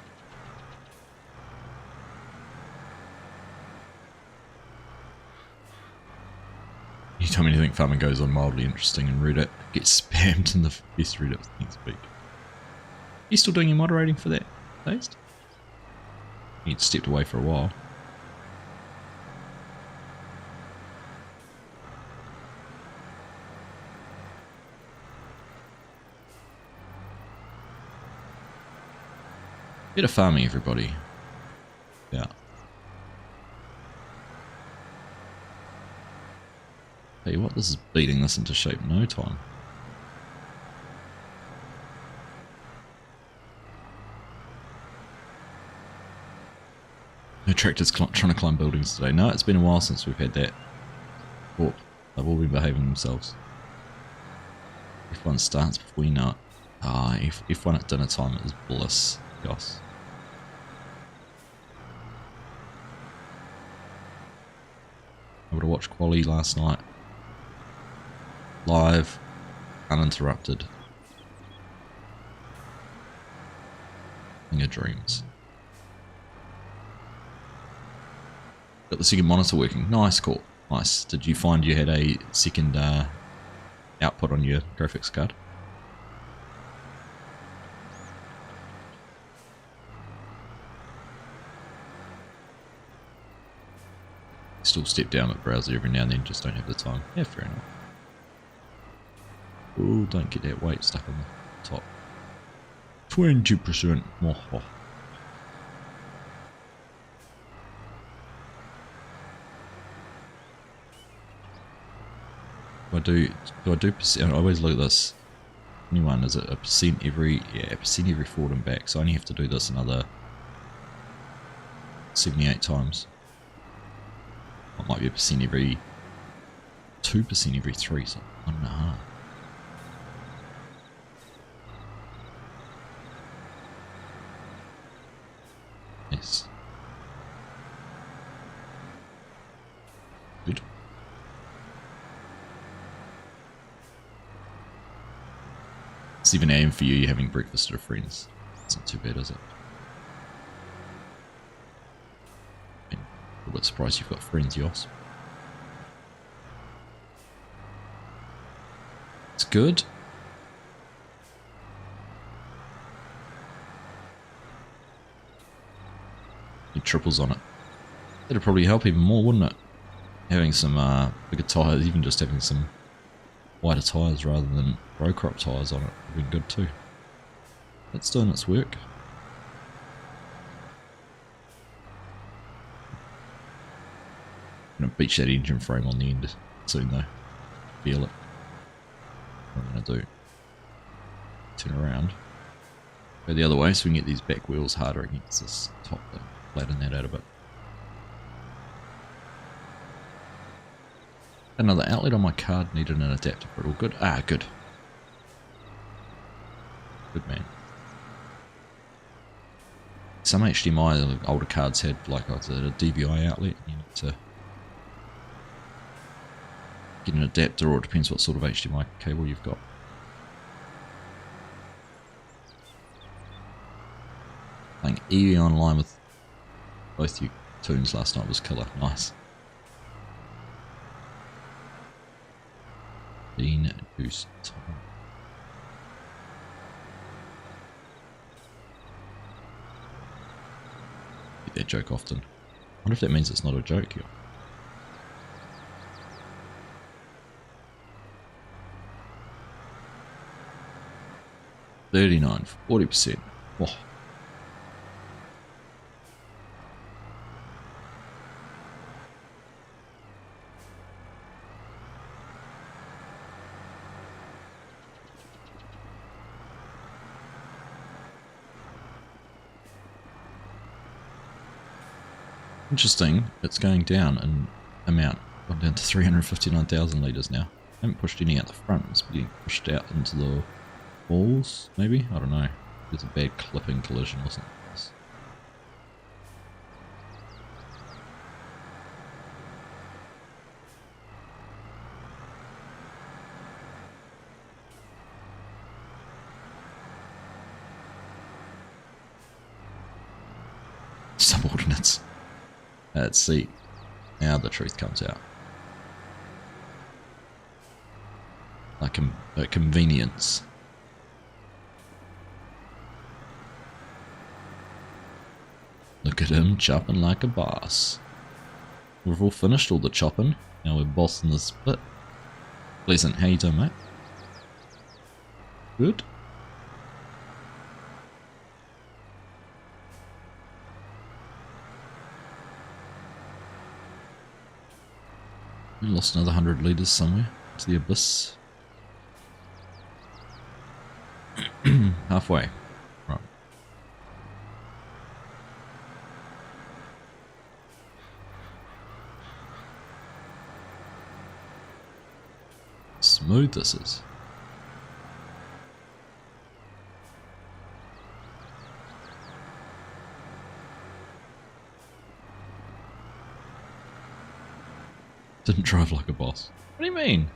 You tell me anything farming goes on mildly interesting and Reddit gets spammed in the best Reddit things speak. You still doing your moderating for that, Dazed? You stepped away for a while. Bit of farming, everybody. Yeah. Tell you what, this is beating this into shape in no time. No tractors trying to climb buildings today. No, it's been a while since we've had that. Oh, they've all been behaving themselves. F1 starts before you know it. Ah, F1 at dinner time is bliss. Goss. Able to watch Quali last night. Live, uninterrupted. In your dreams. Got the second monitor working. Nice, cool. Nice. Did you find you had a second output on your graphics card? Still step down at browser every now and then, just don't have the time. Yeah, fair enough. Oh, don't get that weight stuck on the top. 20% more. Do I do percent? I always look at this. Anyone, is it a percent every? Yeah, a percent every forward and back. So I only have to do this another 78 times. It might be a percent every 2% every 3, so 1.5. Yes. Good. It's 7 AM for you, you're having breakfast with friends. It's not too bad, is it? A bit surprised you've got friends, Yoss. It's good. Need triples on it. That'd probably help even more, wouldn't it? Having some bigger tyres, even just having some wider tyres rather than row crop tyres on it would be good too. It's doing its work. I'm gonna beach that engine frame on the end soon though. Feel it. what I'm going to do. Turn around. Go the other way so we can get these back wheels harder against this top thing. Flatten that out a bit. Another outlet on my card, needed an adapter for it. All good? Ah, good. Good man. Some HDMI older cards had like a DVI outlet. You need to get an adapter, or it depends what sort of HDMI cable you've got. Playing Eevee online with both you tunes last night was killer. Nice. Bean Goose Time. Get that joke often. I wonder if that means it's not a joke here. 39, 40%. Oh. Interesting, it's going down in amount. Gone down to 359,000 litres now. I haven't pushed any out the front, it's getting pushed out into the walls, maybe? I don't know. There's a bad clipping collision or something else. Subordinates. Let's see. Now the truth comes out. Like a convenience. Look at him chopping like a boss. We've all finished all the chopping. Now we're bossing the split. Pleasant, how you doing, mate? Good. We lost another 100 litres somewhere to the abyss. Halfway. Right. Smooth this is. Didn't drive like a boss. What do you mean?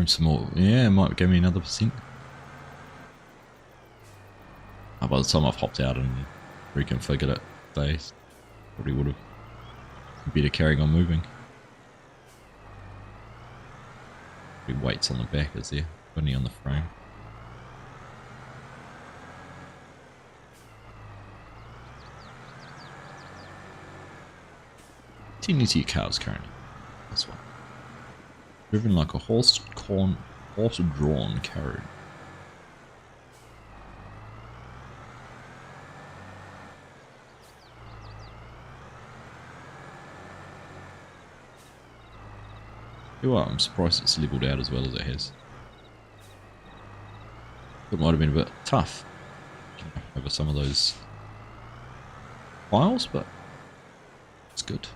Some more. Yeah, it might give me another %. Oh, by the time I've hopped out and reconfigured it, they probably would have been better carrying on moving. Weights on the back, is there? Only on the frame. TNT cars currently. This one. Driven like a horse-drawn carriage. You are, I'm surprised it's leveled out as well as it has. It might have been a bit tough over some of those piles, but it's good.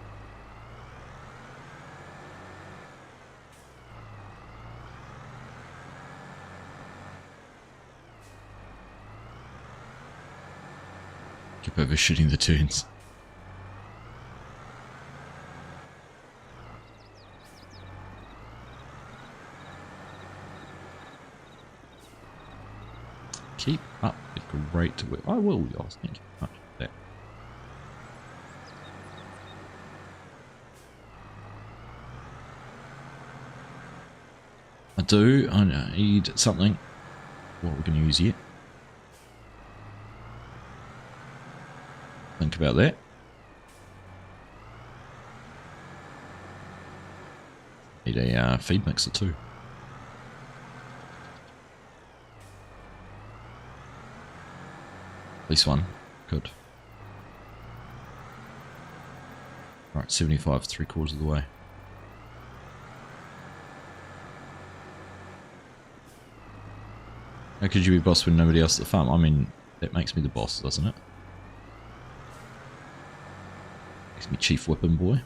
Keep overshooting the turns. Keep up the great work. I will, y'all. Thank you very much for that. I do. I need something. What we're going to use yet? Think about that. Need a feed mixer too. least one. Good. Right, 75, 3/4 of the way. How could you be boss when nobody else at the farm? I mean, that makes me the boss, doesn't it? Makes me chief whipping boy.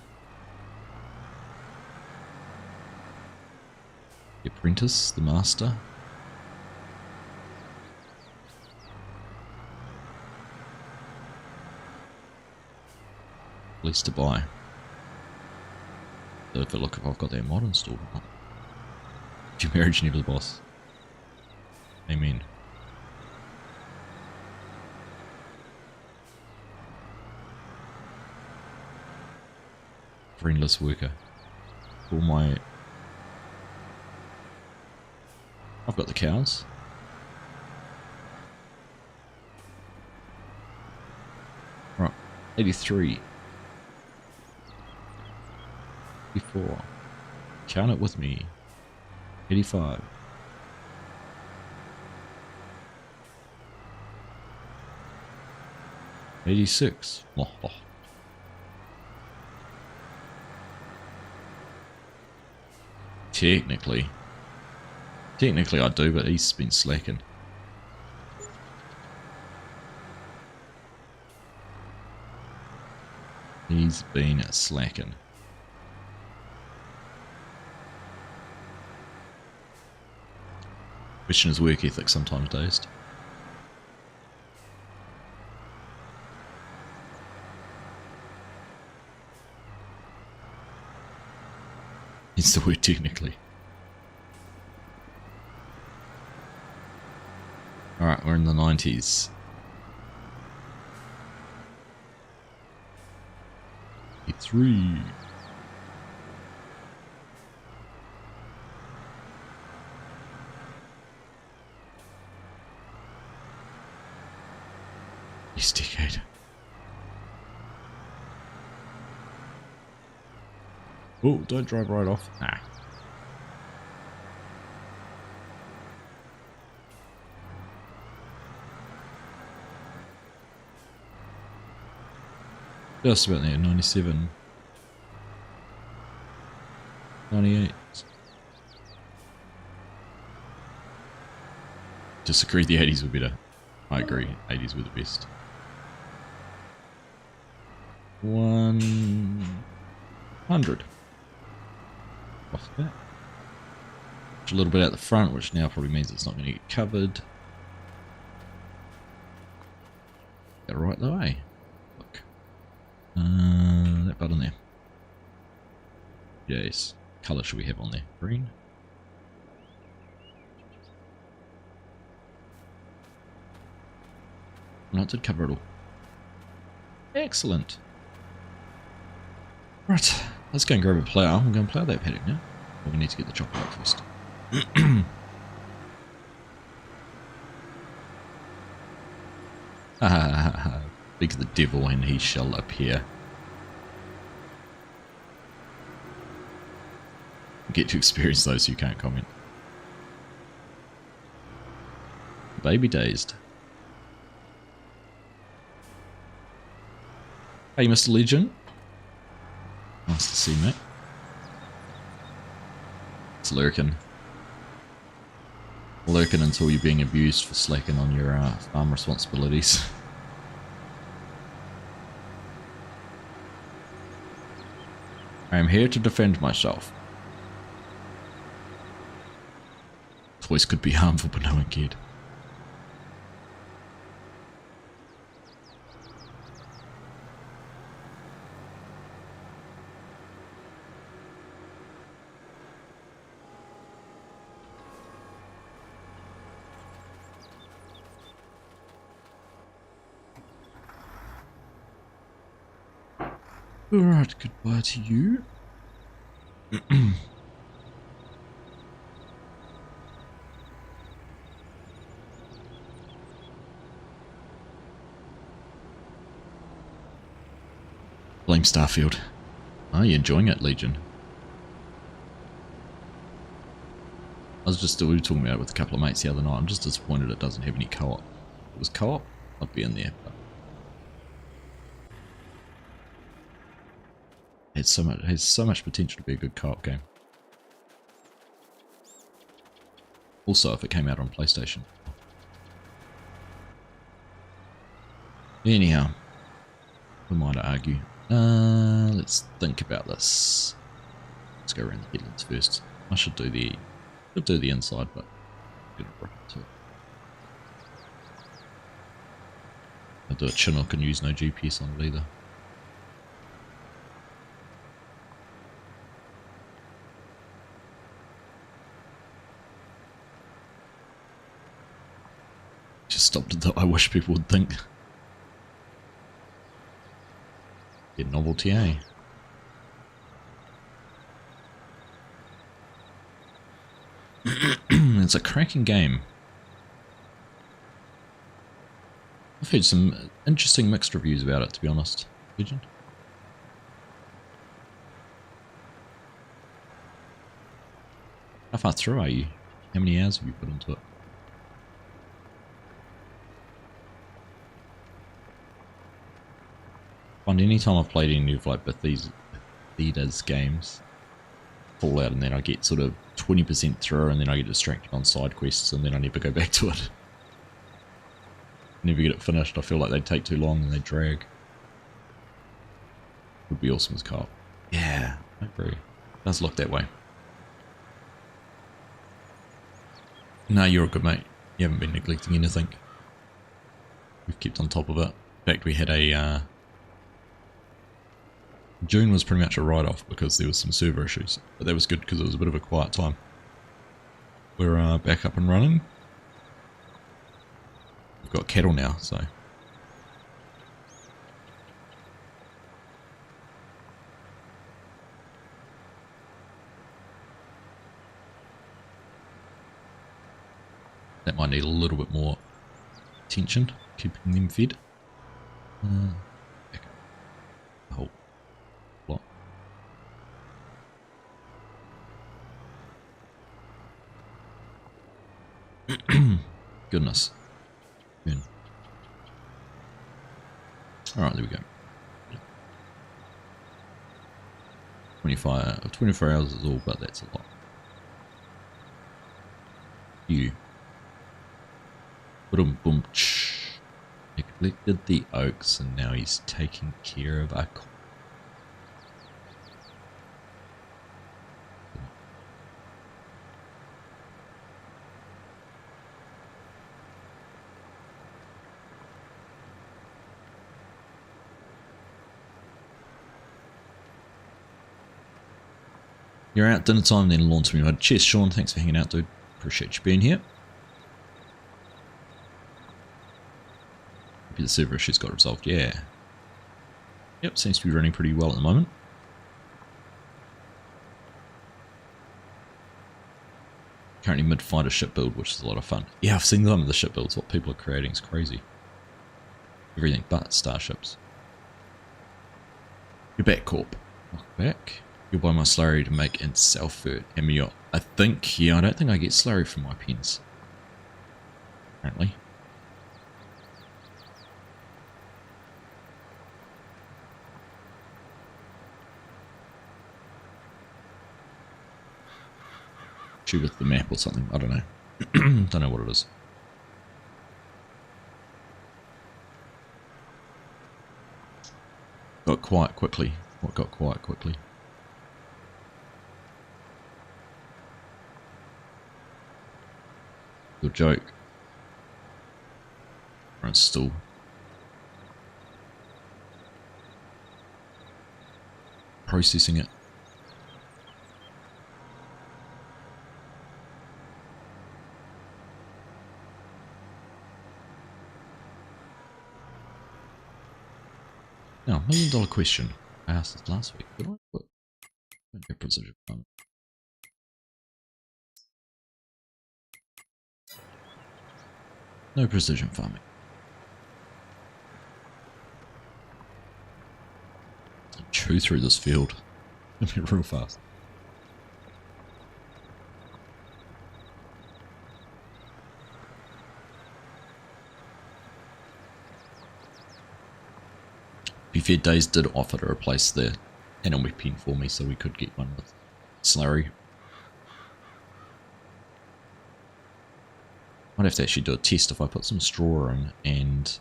The apprentice, the master. Least to buy. So if I look if I've got that mod installed or not. Your marriage never the boss. Amen. Friendless worker. All my... I've got the cows. Right. 83. 84. Count it with me. 85. 86. Oh, oh. Technically I do, but he's been slacking. He's been slacking. Question his work ethic sometimes dazed. It's the word technically. Alright, we're in the 90s. 83. This decade. Oh, don't drive right off. Nah. Just about there, 97. 98. Disagree, the 80s were better. I agree, 80s were the best. 100. Off that. A little bit out the front, which now probably means it's not going to get covered. Got it right the way. Look. That button there. Yes. Colour should we have on there? Green. No, it did cover it all. Excellent. Right, let's go and grab a plough. I'm going to plough that paddock now. But we need to get the chopper out first. Speak of the devil and he shall appear. Get to experience those who can't comment. Baby dazed. Hey, Mr. Legend. Nice to see you, mate. It's lurking. Lurking until you're being abused for slacking on your farm responsibilities. I am here to defend myself. Voice could be harmful, but no one cared. Alright, goodbye to you. Blame Starfield. Are you enjoying it, Legion? We were talking about it with a couple of mates the other night. I'm just disappointed it doesn't have any co-op. If it was co-op, I'd be in there. But it has so much potential to be a good co-op game. Also, if it came out on PlayStation. Anyhow, who am I to argue? Let's think about this. Let's go around the headlands first. I should do the inside, but I'm gonna rock it to it. I'll do a Chinook and use no GPS on it either. Just stopped at the I wish people would think. Get novelty, eh? It's a cracking game. I've heard some interesting mixed reviews about it, to be honest. Legend. How far through are you? How many hours have you put into it? Find any time I've played any of like Bethesda's games, Fallout, and then I get sort of 20% through, and then I get distracted on side quests, and then I never go back to it. Never get it finished. I feel like they take too long and they drag. Would be awesome as co-op. Yeah, I agree. It does look that way. No, you're a good mate. You haven't been neglecting anything. We've kept on top of it. In fact, we had a June was pretty much a write-off because there was some server issues, but that was good because it was a bit of a quiet time. We're back up and running. We've got cattle now, so that might need a little bit more attention, keeping them fed. Back up the whole lot. Goodness. Man. Alright, there we go. 24 hours is all, but that's a lot. You. Boom, boom, neglected the oaks, and now he's taking care of our corn. You're out dinner time, then launch me. Cheers, Sean. Thanks for hanging out, dude. Appreciate you being here. Hope the server issues got resolved. Yeah. Yep, seems to be running pretty well at the moment. Currently mid-fighter ship build, which is a lot of fun. Yeah, I've seen some of the ship builds. What people are creating is crazy. Everything but starships. You're back, Corp. Welcome back. You'll buy my slurry to make and sell for Amio. I think, yeah, I don't think I get slurry from my pens. Apparently. Shoot with the map or something, I don't know. Don't know what it is. Got quiet quickly. What got quiet quickly? Good joke. Right, still. Processing it. Now, $1 million question. I asked this last week. Did I put precision farming? No precision farming. Chew through this field. It'll be real fast. Happy Fair Days did offer to replace the animal pen for me, so we could get one with slurry. Might have to actually do a test if I put some straw in and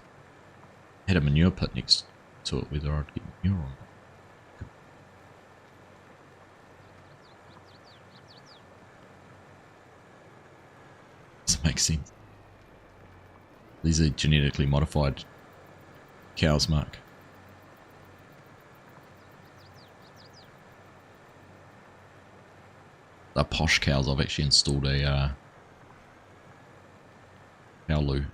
had a manure pit next to it, whether I'd get manure or not. Does it make sense? These are genetically modified cows, Mark. They're posh cows. I've actually installed a cow loo.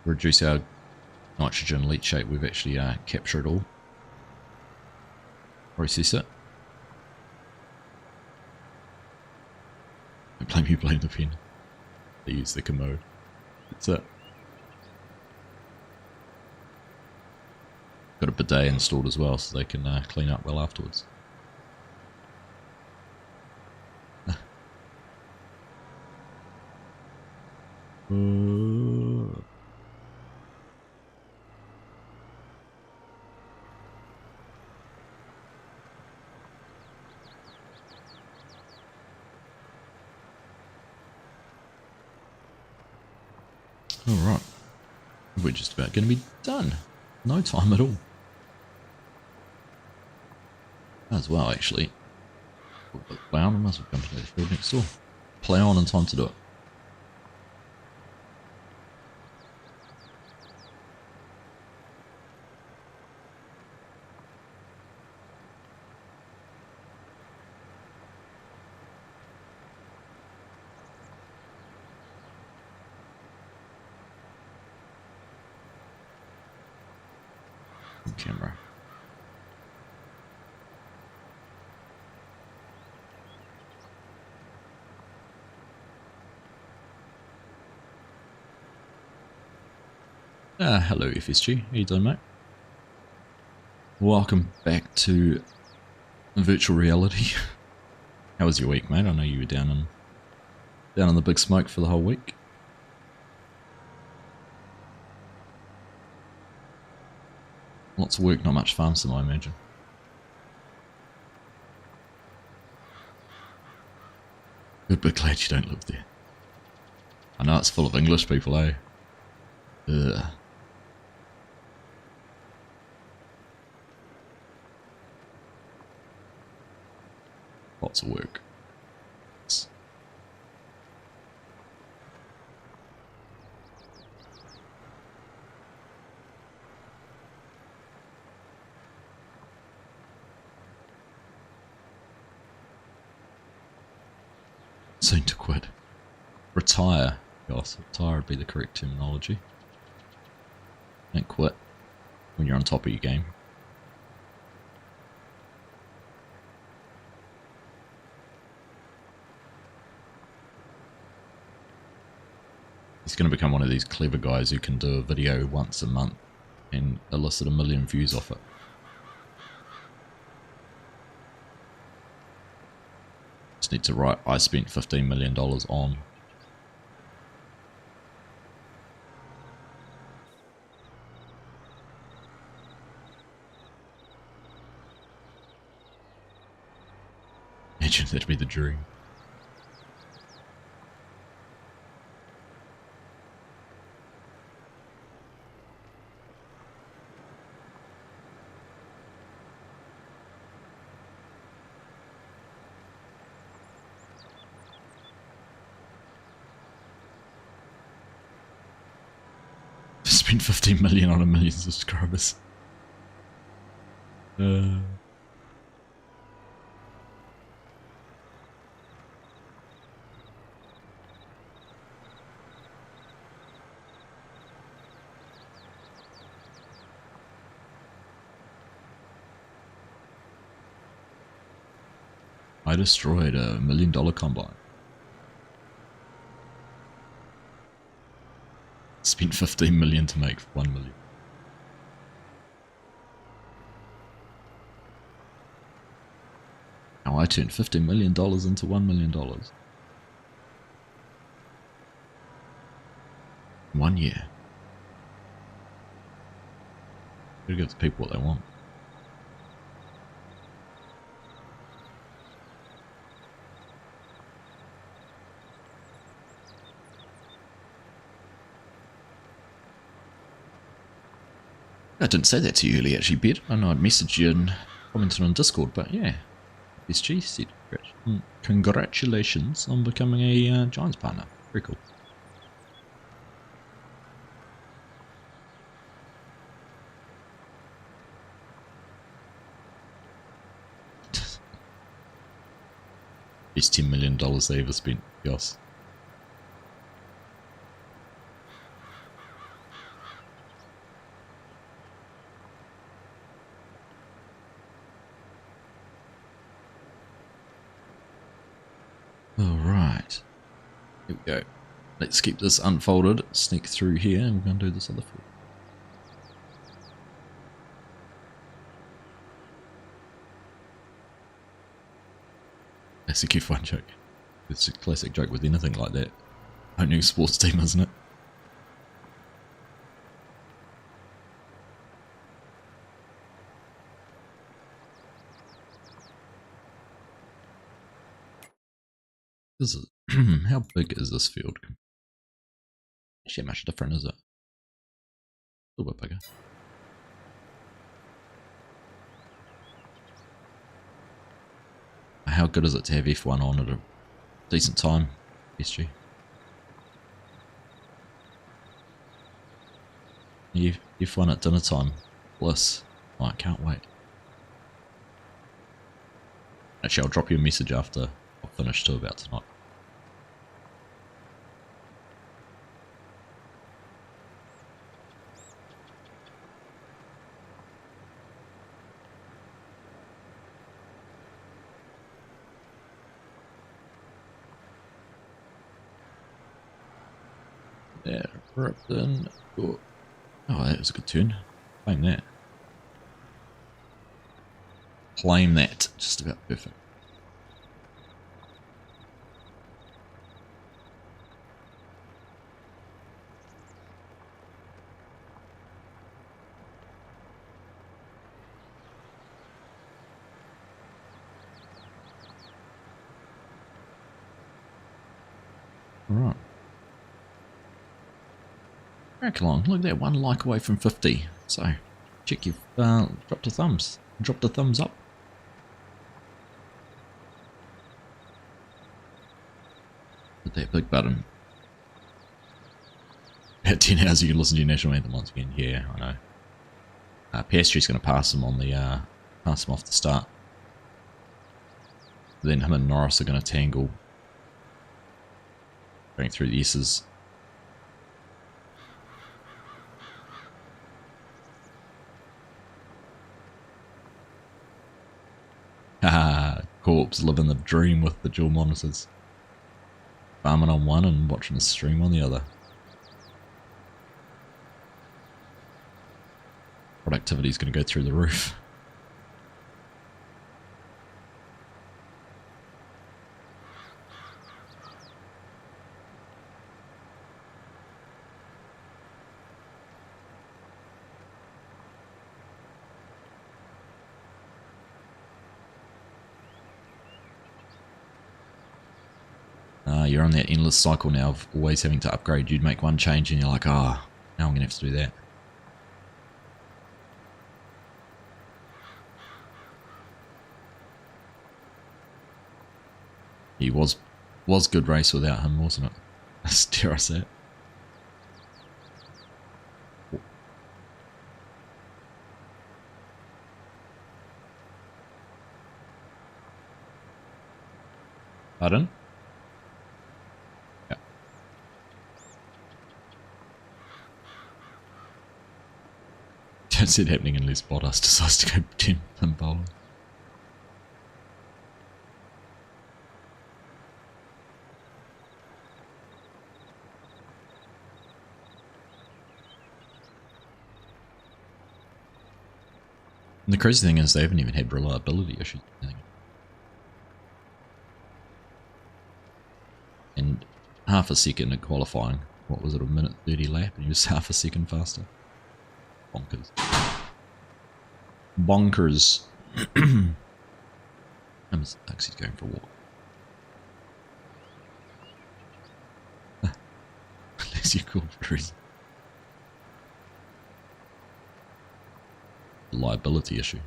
Reduce our nitrogen leachate. We've actually captured it all. Process it. Don't blame you, blame the pen. They use the commode. That's it. Got a bidet installed as well, so they can clean up well afterwards. Alright, we're just about going to be done. No time at all. As well, actually. Plowing, I might as well come to the field next door. Plow on in time to do it. Camera. Hello FSG, how you doing, mate? Welcome back to virtual reality. How was your week, mate? I know you were down in the big smoke for the whole week. Lots of work, not much farm sim, I imagine. Good, but glad you don't live there. I know it's full of English people, eh? Ugh. Lots of work. Soon to quit. Retire. Yes, retire would be the correct terminology. Don't quit when you're on top of your game. He's going to become one of these clever guys who can do a video once a month and elicit 1 million views off it. Just need to write, I spent $15 million on. Imagine that'd be the dream. Spent 15 million on 1 million subscribers. I destroyed a $1 million combine. Spent 15 million to make 1 million. Now I turned $15 million into $1 million. 1 year. Gotta give the people what they want. I didn't say that to you earlier, actually, Bet. I know I'd messaged you and commented on Discord, but yeah. SG said, congratulations on becoming a Giants partner. Very cool. Best $10 million they ever spent, yes. Alright. Here we go. Let's keep this unfolded, sneak through here, and we're going to do this other field. Classic F1 joke. It's a classic joke with anything like that. Owning a sports team, isn't it? This is how big is this field? Actually, how much different is it? A little bit bigger. How good is it to have F1 on at a decent time, SG? F1 at dinner time. Bliss. Oh, I can't wait. Actually, I'll drop you a message after I've finished too about tonight. There, ripped in. Oh, that was a good turn. Claim that. Claim that. Just about perfect. Alright. Crack along. Look at that, 1 like away from 50. So, check you've dropped a thumbs. Dropped a thumbs up. Hit that big button. At 10 hours you can listen to your national anthem once again. Yeah, I know. Piastri's going to pass him on the pass him off the start. Then him and Norris are going to tangle. Going through the S's. Haha, Corpse living the dream with the dual monitors. Farming on one and watching the stream on the other. Productivity is going to go through the roof. You're on that endless cycle now of always having to upgrade. You'd make one change and you're like, now I'm going to have to do that. He was good race without him, wasn't it? Dare I say it? Pardon? Yeah. Don't see it happening unless Bottas decides to go 10 pin bowling. And the crazy thing is they haven't even had reliability issues. And half a second in qualifying what was it, a minute 30 lap, and he was half a second faster. Bonkers. Bonkers. Argsy's going for a walk. Unless you're cool for a reason. Liability issue.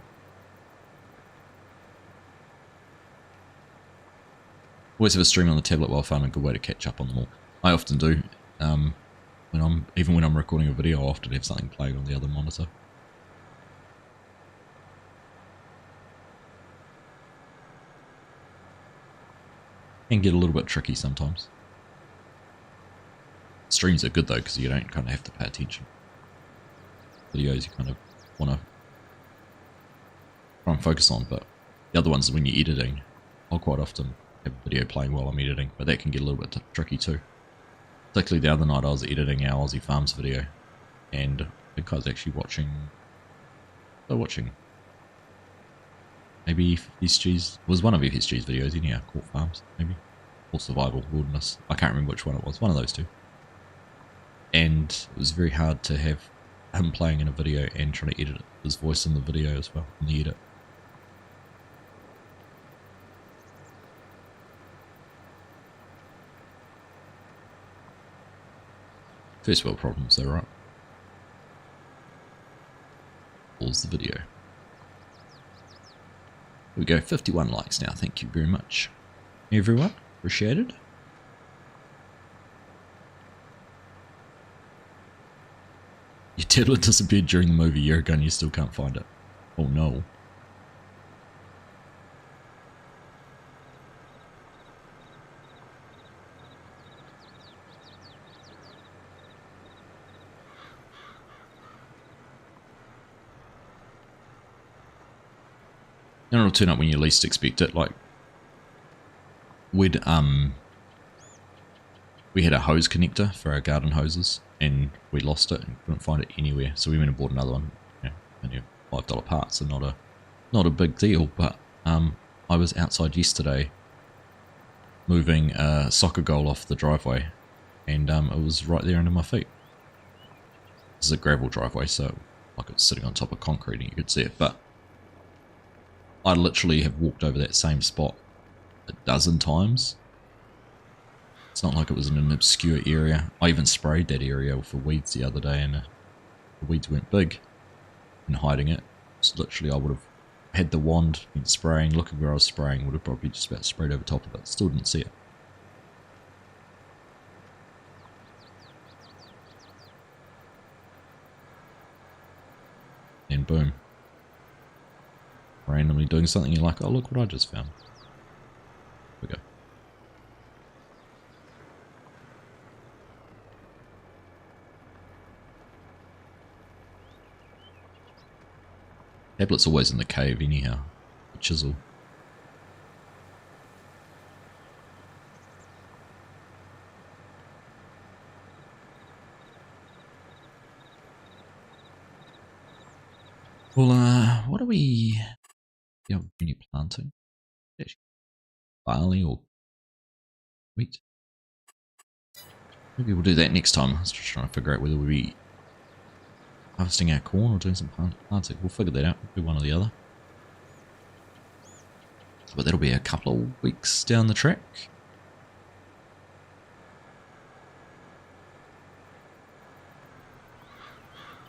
Always have a stream on the tablet while farming, good way to catch up on them all. I often do. Even when I'm recording a video, I often have something playing on the other monitor. Can get a little bit tricky sometimes. Streams are good though, because you don't kind of have to pay attention. Videos you kind of want to try and focus on, but the other ones, when you're editing, I'll quite often have a video playing while I'm editing, but that can get a little bit tricky too. Particularly the other night I was editing our Aussie Farms video, and I think I was actually watching maybe FSG's, it was one of FSG's videos anyhow, Court Farms maybe, or Survival Wilderness, I can't remember which one it was, one of those two. And it was very hard to have him playing in a video and trying to edit his voice in the video as well, in the edit. First world problems though, right? Pause the video. Here we go, 51 likes now, thank you very much. Everyone, appreciate it. Your tablet disappeared during the movie a year ago and you still can't find it. Oh no. And it'll turn up when you least expect it. Like, we had a hose connector for our garden hoses, and we lost it and couldn't find it anywhere. So we went and bought another one. You know, only $5 parts, so not a big deal. But I was outside yesterday moving a soccer goal off the driveway, and it was right there under my feet. This is a gravel driveway, so like it's sitting on top of concrete, and you could see it, but I literally have walked over that same spot a dozen times. It's not like it was in an obscure area. I even sprayed that area for weeds the other day, and the weeds weren't big in hiding it. So literally I would have had the wand, been spraying, looking where I was spraying, would have probably just about sprayed over top of it. Still didn't see it. And boom. Randomly doing something, you're like, oh look what I just found. Here we go. Tablet's always in the cave anyhow. The chisel. Well, what are we... Yeah, when you're planting? Barley or wheat? Maybe we'll do that next time. I was just trying to figure out whether we'll be harvesting our corn or doing some planting. We'll figure that out. We'll do one or the other. But that'll be a couple of weeks down the track.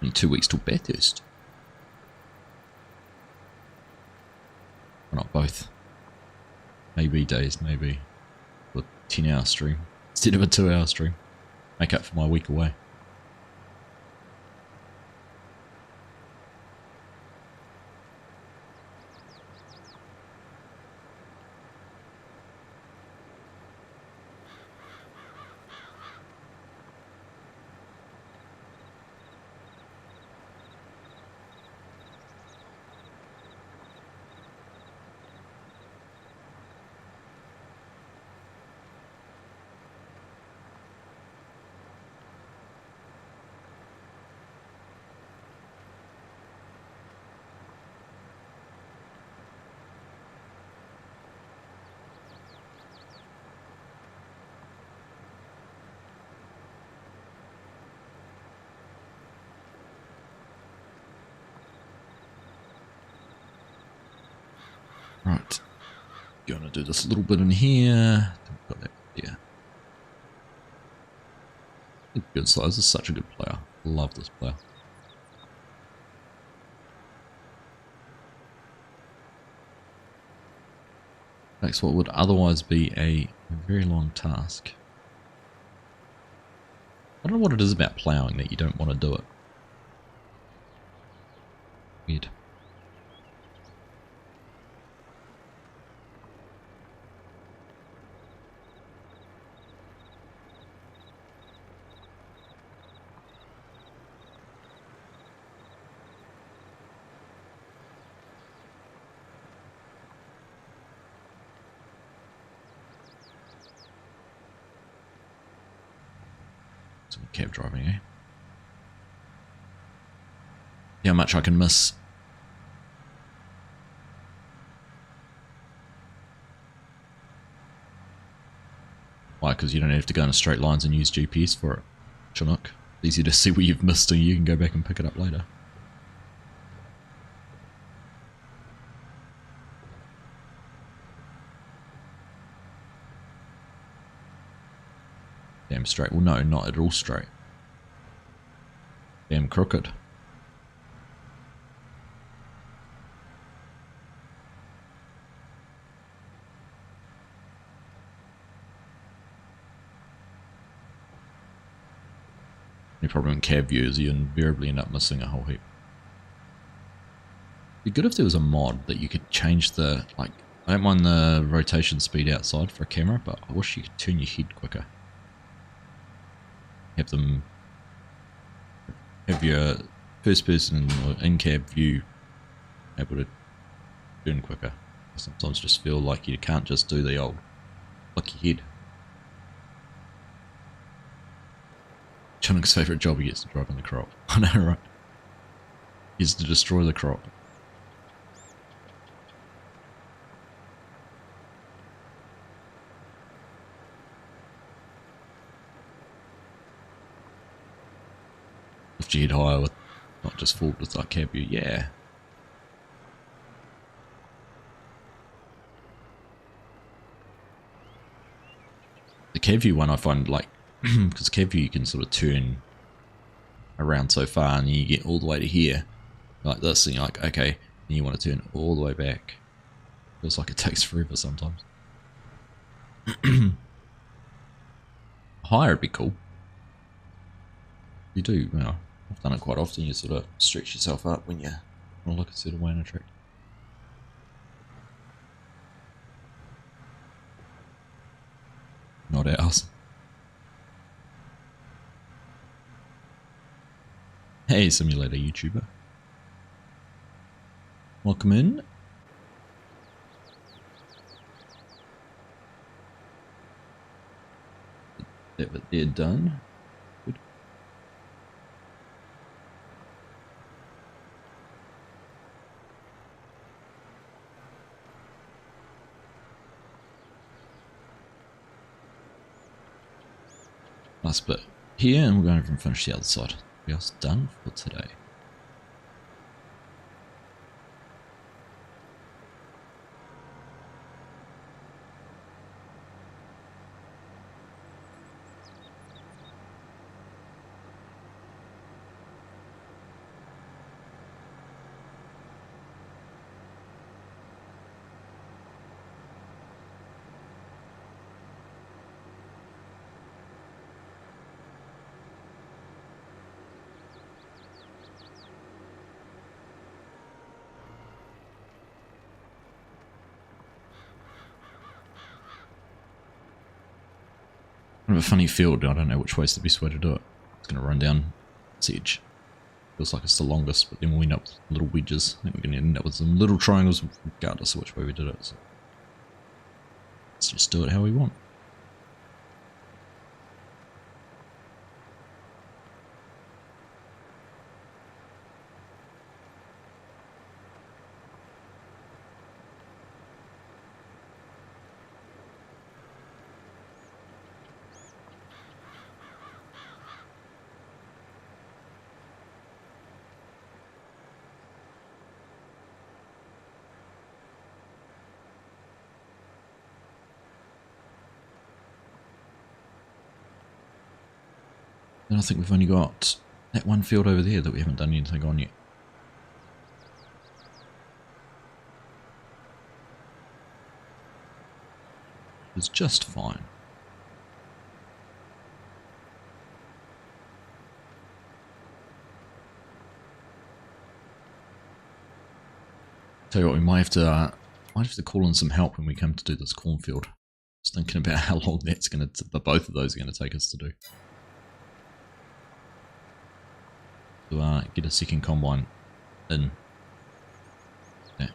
Only 2 weeks till Bathurst. Or not both. Maybe days, maybe. A 10-hour stream instead of a 2-hour stream. Make up for my week away. Right. Gonna do this little bit in here. Got that there. Good size. This is such a good plow. Love this plow. Makes what would otherwise be a very long task. I don't know what it is about ploughing that you don't want to do it. Weird. Some cab driving, eh? How much I can miss. Why? Because you don't have to go in straight lines and use GPS for it. Chinook. It's easy to see where you've missed and you can go back and pick it up later. Damn straight. Well, no, not at all straight. Damn crooked. The problem in cab view is you invariably end up missing a whole heap. It'd be good if there was a mod that you could change the, like, I don't mind the rotation speed outside for a camera, but I wish you could turn your head quicker. Have your first person in cab view able to turn quicker. I sometimes just feel like you can't just do the old flick your head. Chinook's favourite job he gets to drive in the crop. I know, right? Is to destroy the crop. Lift your head higher with, not just forward with like cab view, yeah. The cab view one I find like, because cab view you can sort of turn around so far and you get all the way to here like this and you're like, okay, and you want to turn all the way back. Feels like it takes forever sometimes. Higher would be cool. You do, well, I've done it quite often. You sort of stretch yourself up when you want to look a certain way on a track. Not ours. Hey, simulator YouTuber. Welcome in. That bit there done. Good. Last bit here, and we're going to finish the other side. Everything else done for today. Kind of a funny field, I don't know which way's the best way to do it. It's going to run down its edge. Feels like it's the longest, but then we'll end up with little wedges. I think we're going to end up with some little triangles regardless of which way we did it. So let's just do it how we want. Then I think we've only got that one field over there that we haven't done anything on yet. It's just fine. Tell you what, we might have to call in some help when we come to do this cornfield. Just thinking about how long that's going to, both of those are going to take us to do. To get a second combine in. Yeah.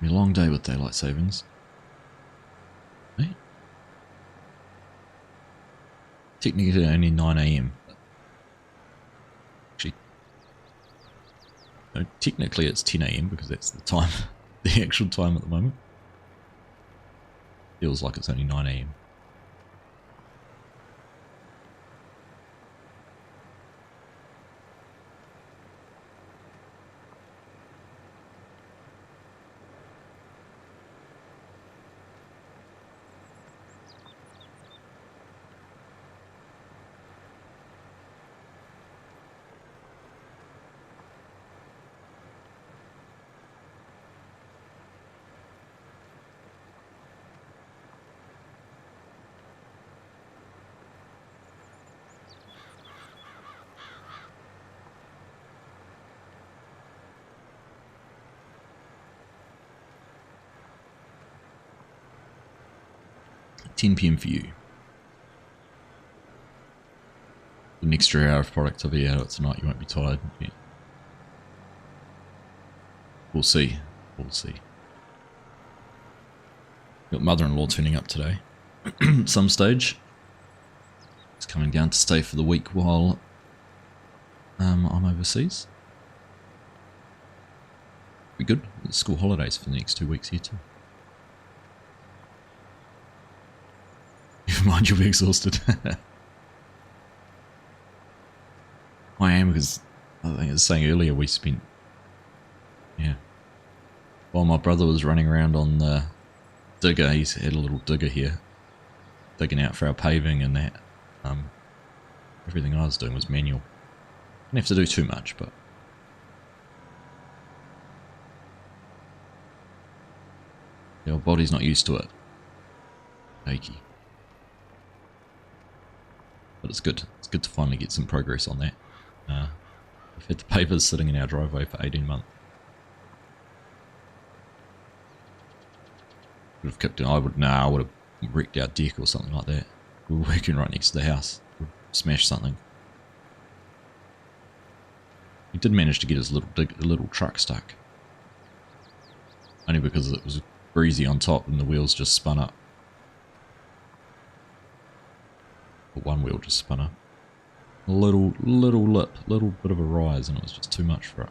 Be a long day with daylight savings. Hey? Technically only 9 AM. Actually, no, technically it's 10 AM because that's the time, the actual time at the moment. Feels like it's only 9 AM. $10 PM for you. An extra hour of productivity out of it tonight, you won't be tired. Yeah. We'll see. We'll see. Got mother-in-law turning up today. Some stage. He's coming down to stay for the week while I'm overseas. Be good. It's school holidays for the next 2 weeks here too. Never mind, you'll be exhausted. I am, because I think I was saying earlier we spent, yeah, while my brother was running around on the digger, he's had a little digger here, digging out for our paving and that. Everything I was doing was manual. Didn't have to do too much, but the old body's not used to it. Achy. But it's good. It's good to finally get some progress on that. We've had the pavers sitting in our driveway for 18 months. Would have kicked it. I would have wrecked our deck or something like that. We were working right next to the house. Would smash something. He did manage to get his little truck stuck. Only because it was breezy on top and the wheels just spun up. But one wheel just spun up. A little lip, little bit of a rise, and it was just too much for it.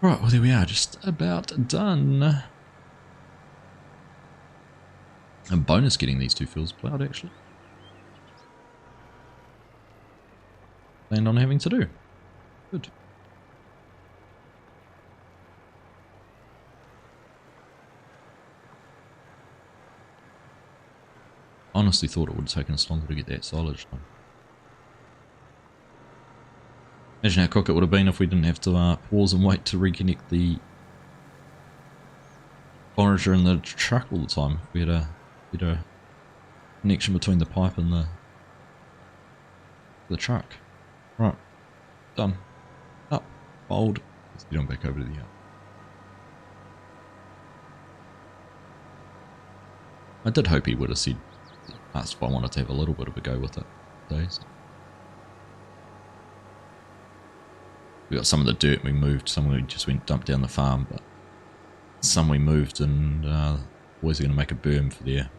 Right, well there we are, just about done. A bonus getting these 2 fields ploughed, actually. Planned on having to do. Good. Honestly thought it would have taken us longer to get that silage done. Imagine how quick it would have been if we didn't have to pause and wait to reconnect the forager in the truck all the time. We had a connection between the pipe and the truck. Right, done. Up, fold. Let's get on back over to the I did hope he would have said That's why I wanted to have a little bit of a go with it today. So. We got some of the dirt we moved, some we just went dumped down the farm, but some we moved and boys are going to make a berm for their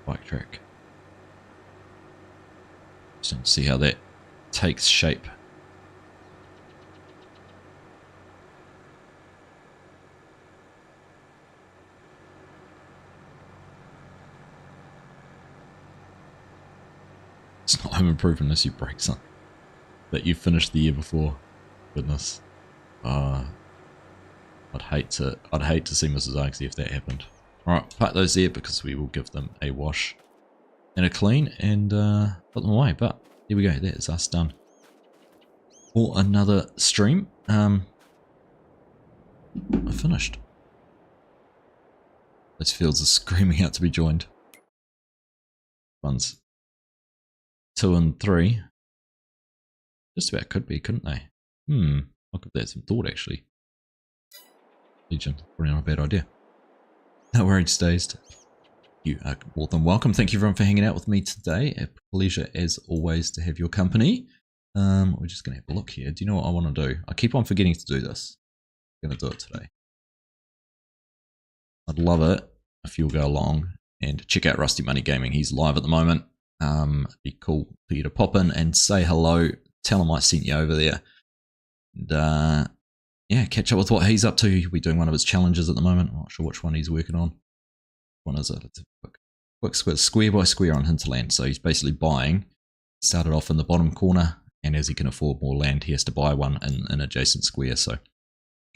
bike track. Just to see how that takes shape. It's not home improvement unless you break something that you finished the year before. Goodness. I'd hate to see Mrs. Argsy if that happened. Alright, park those there because we will give them a wash and a clean and put them away. But there we go, that is us done for another stream. I finished. Those fields are screaming out to be joined. Ones 2 and 3. Just about could be, couldn't they? I'll give that some thought actually. Legion, probably not a bad idea. No worries, Dazed. You are more than welcome. Thank you everyone for hanging out with me today. A pleasure as always to have your company. We're just going to have a look here. Do you know what I want to do? I keep on forgetting to do this. I'm going to do it today. I'd love it if you'll go along and check out Rusty Money Gaming. He's live at the moment. It'd be cool for you to pop in and say hello. Tell him I sent you over there. And yeah, catch up with what he's up to. He'll be doing one of his challenges at the moment. I'm not sure which one he's working on. One is it? It's a quick square by square on hinterland. So he's basically buying. Started off in the bottom corner, and as he can afford more land, he has to buy one in an adjacent square. So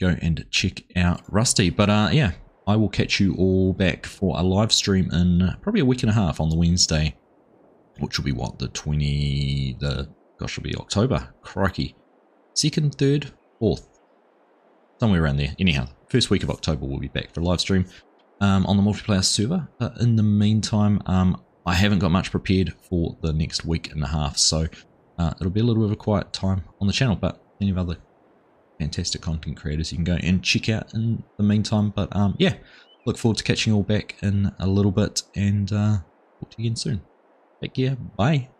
go and check out Rusty. But yeah, I will catch you all back for a live stream in probably a week and a half on the Wednesday, which will be what, it'll be October. Crikey. 2nd, 3rd, 4th. Somewhere around there. Anyhow, first week of October we'll be back for a live stream on the multiplayer server. But in the meantime, I haven't got much prepared for the next week and a half, so it'll be a little bit of a quiet time on the channel, but plenty of other fantastic content creators you can go and check out in the meantime. But yeah, look forward to catching you all back in a little bit, and talk to you again soon. Take care. Bye.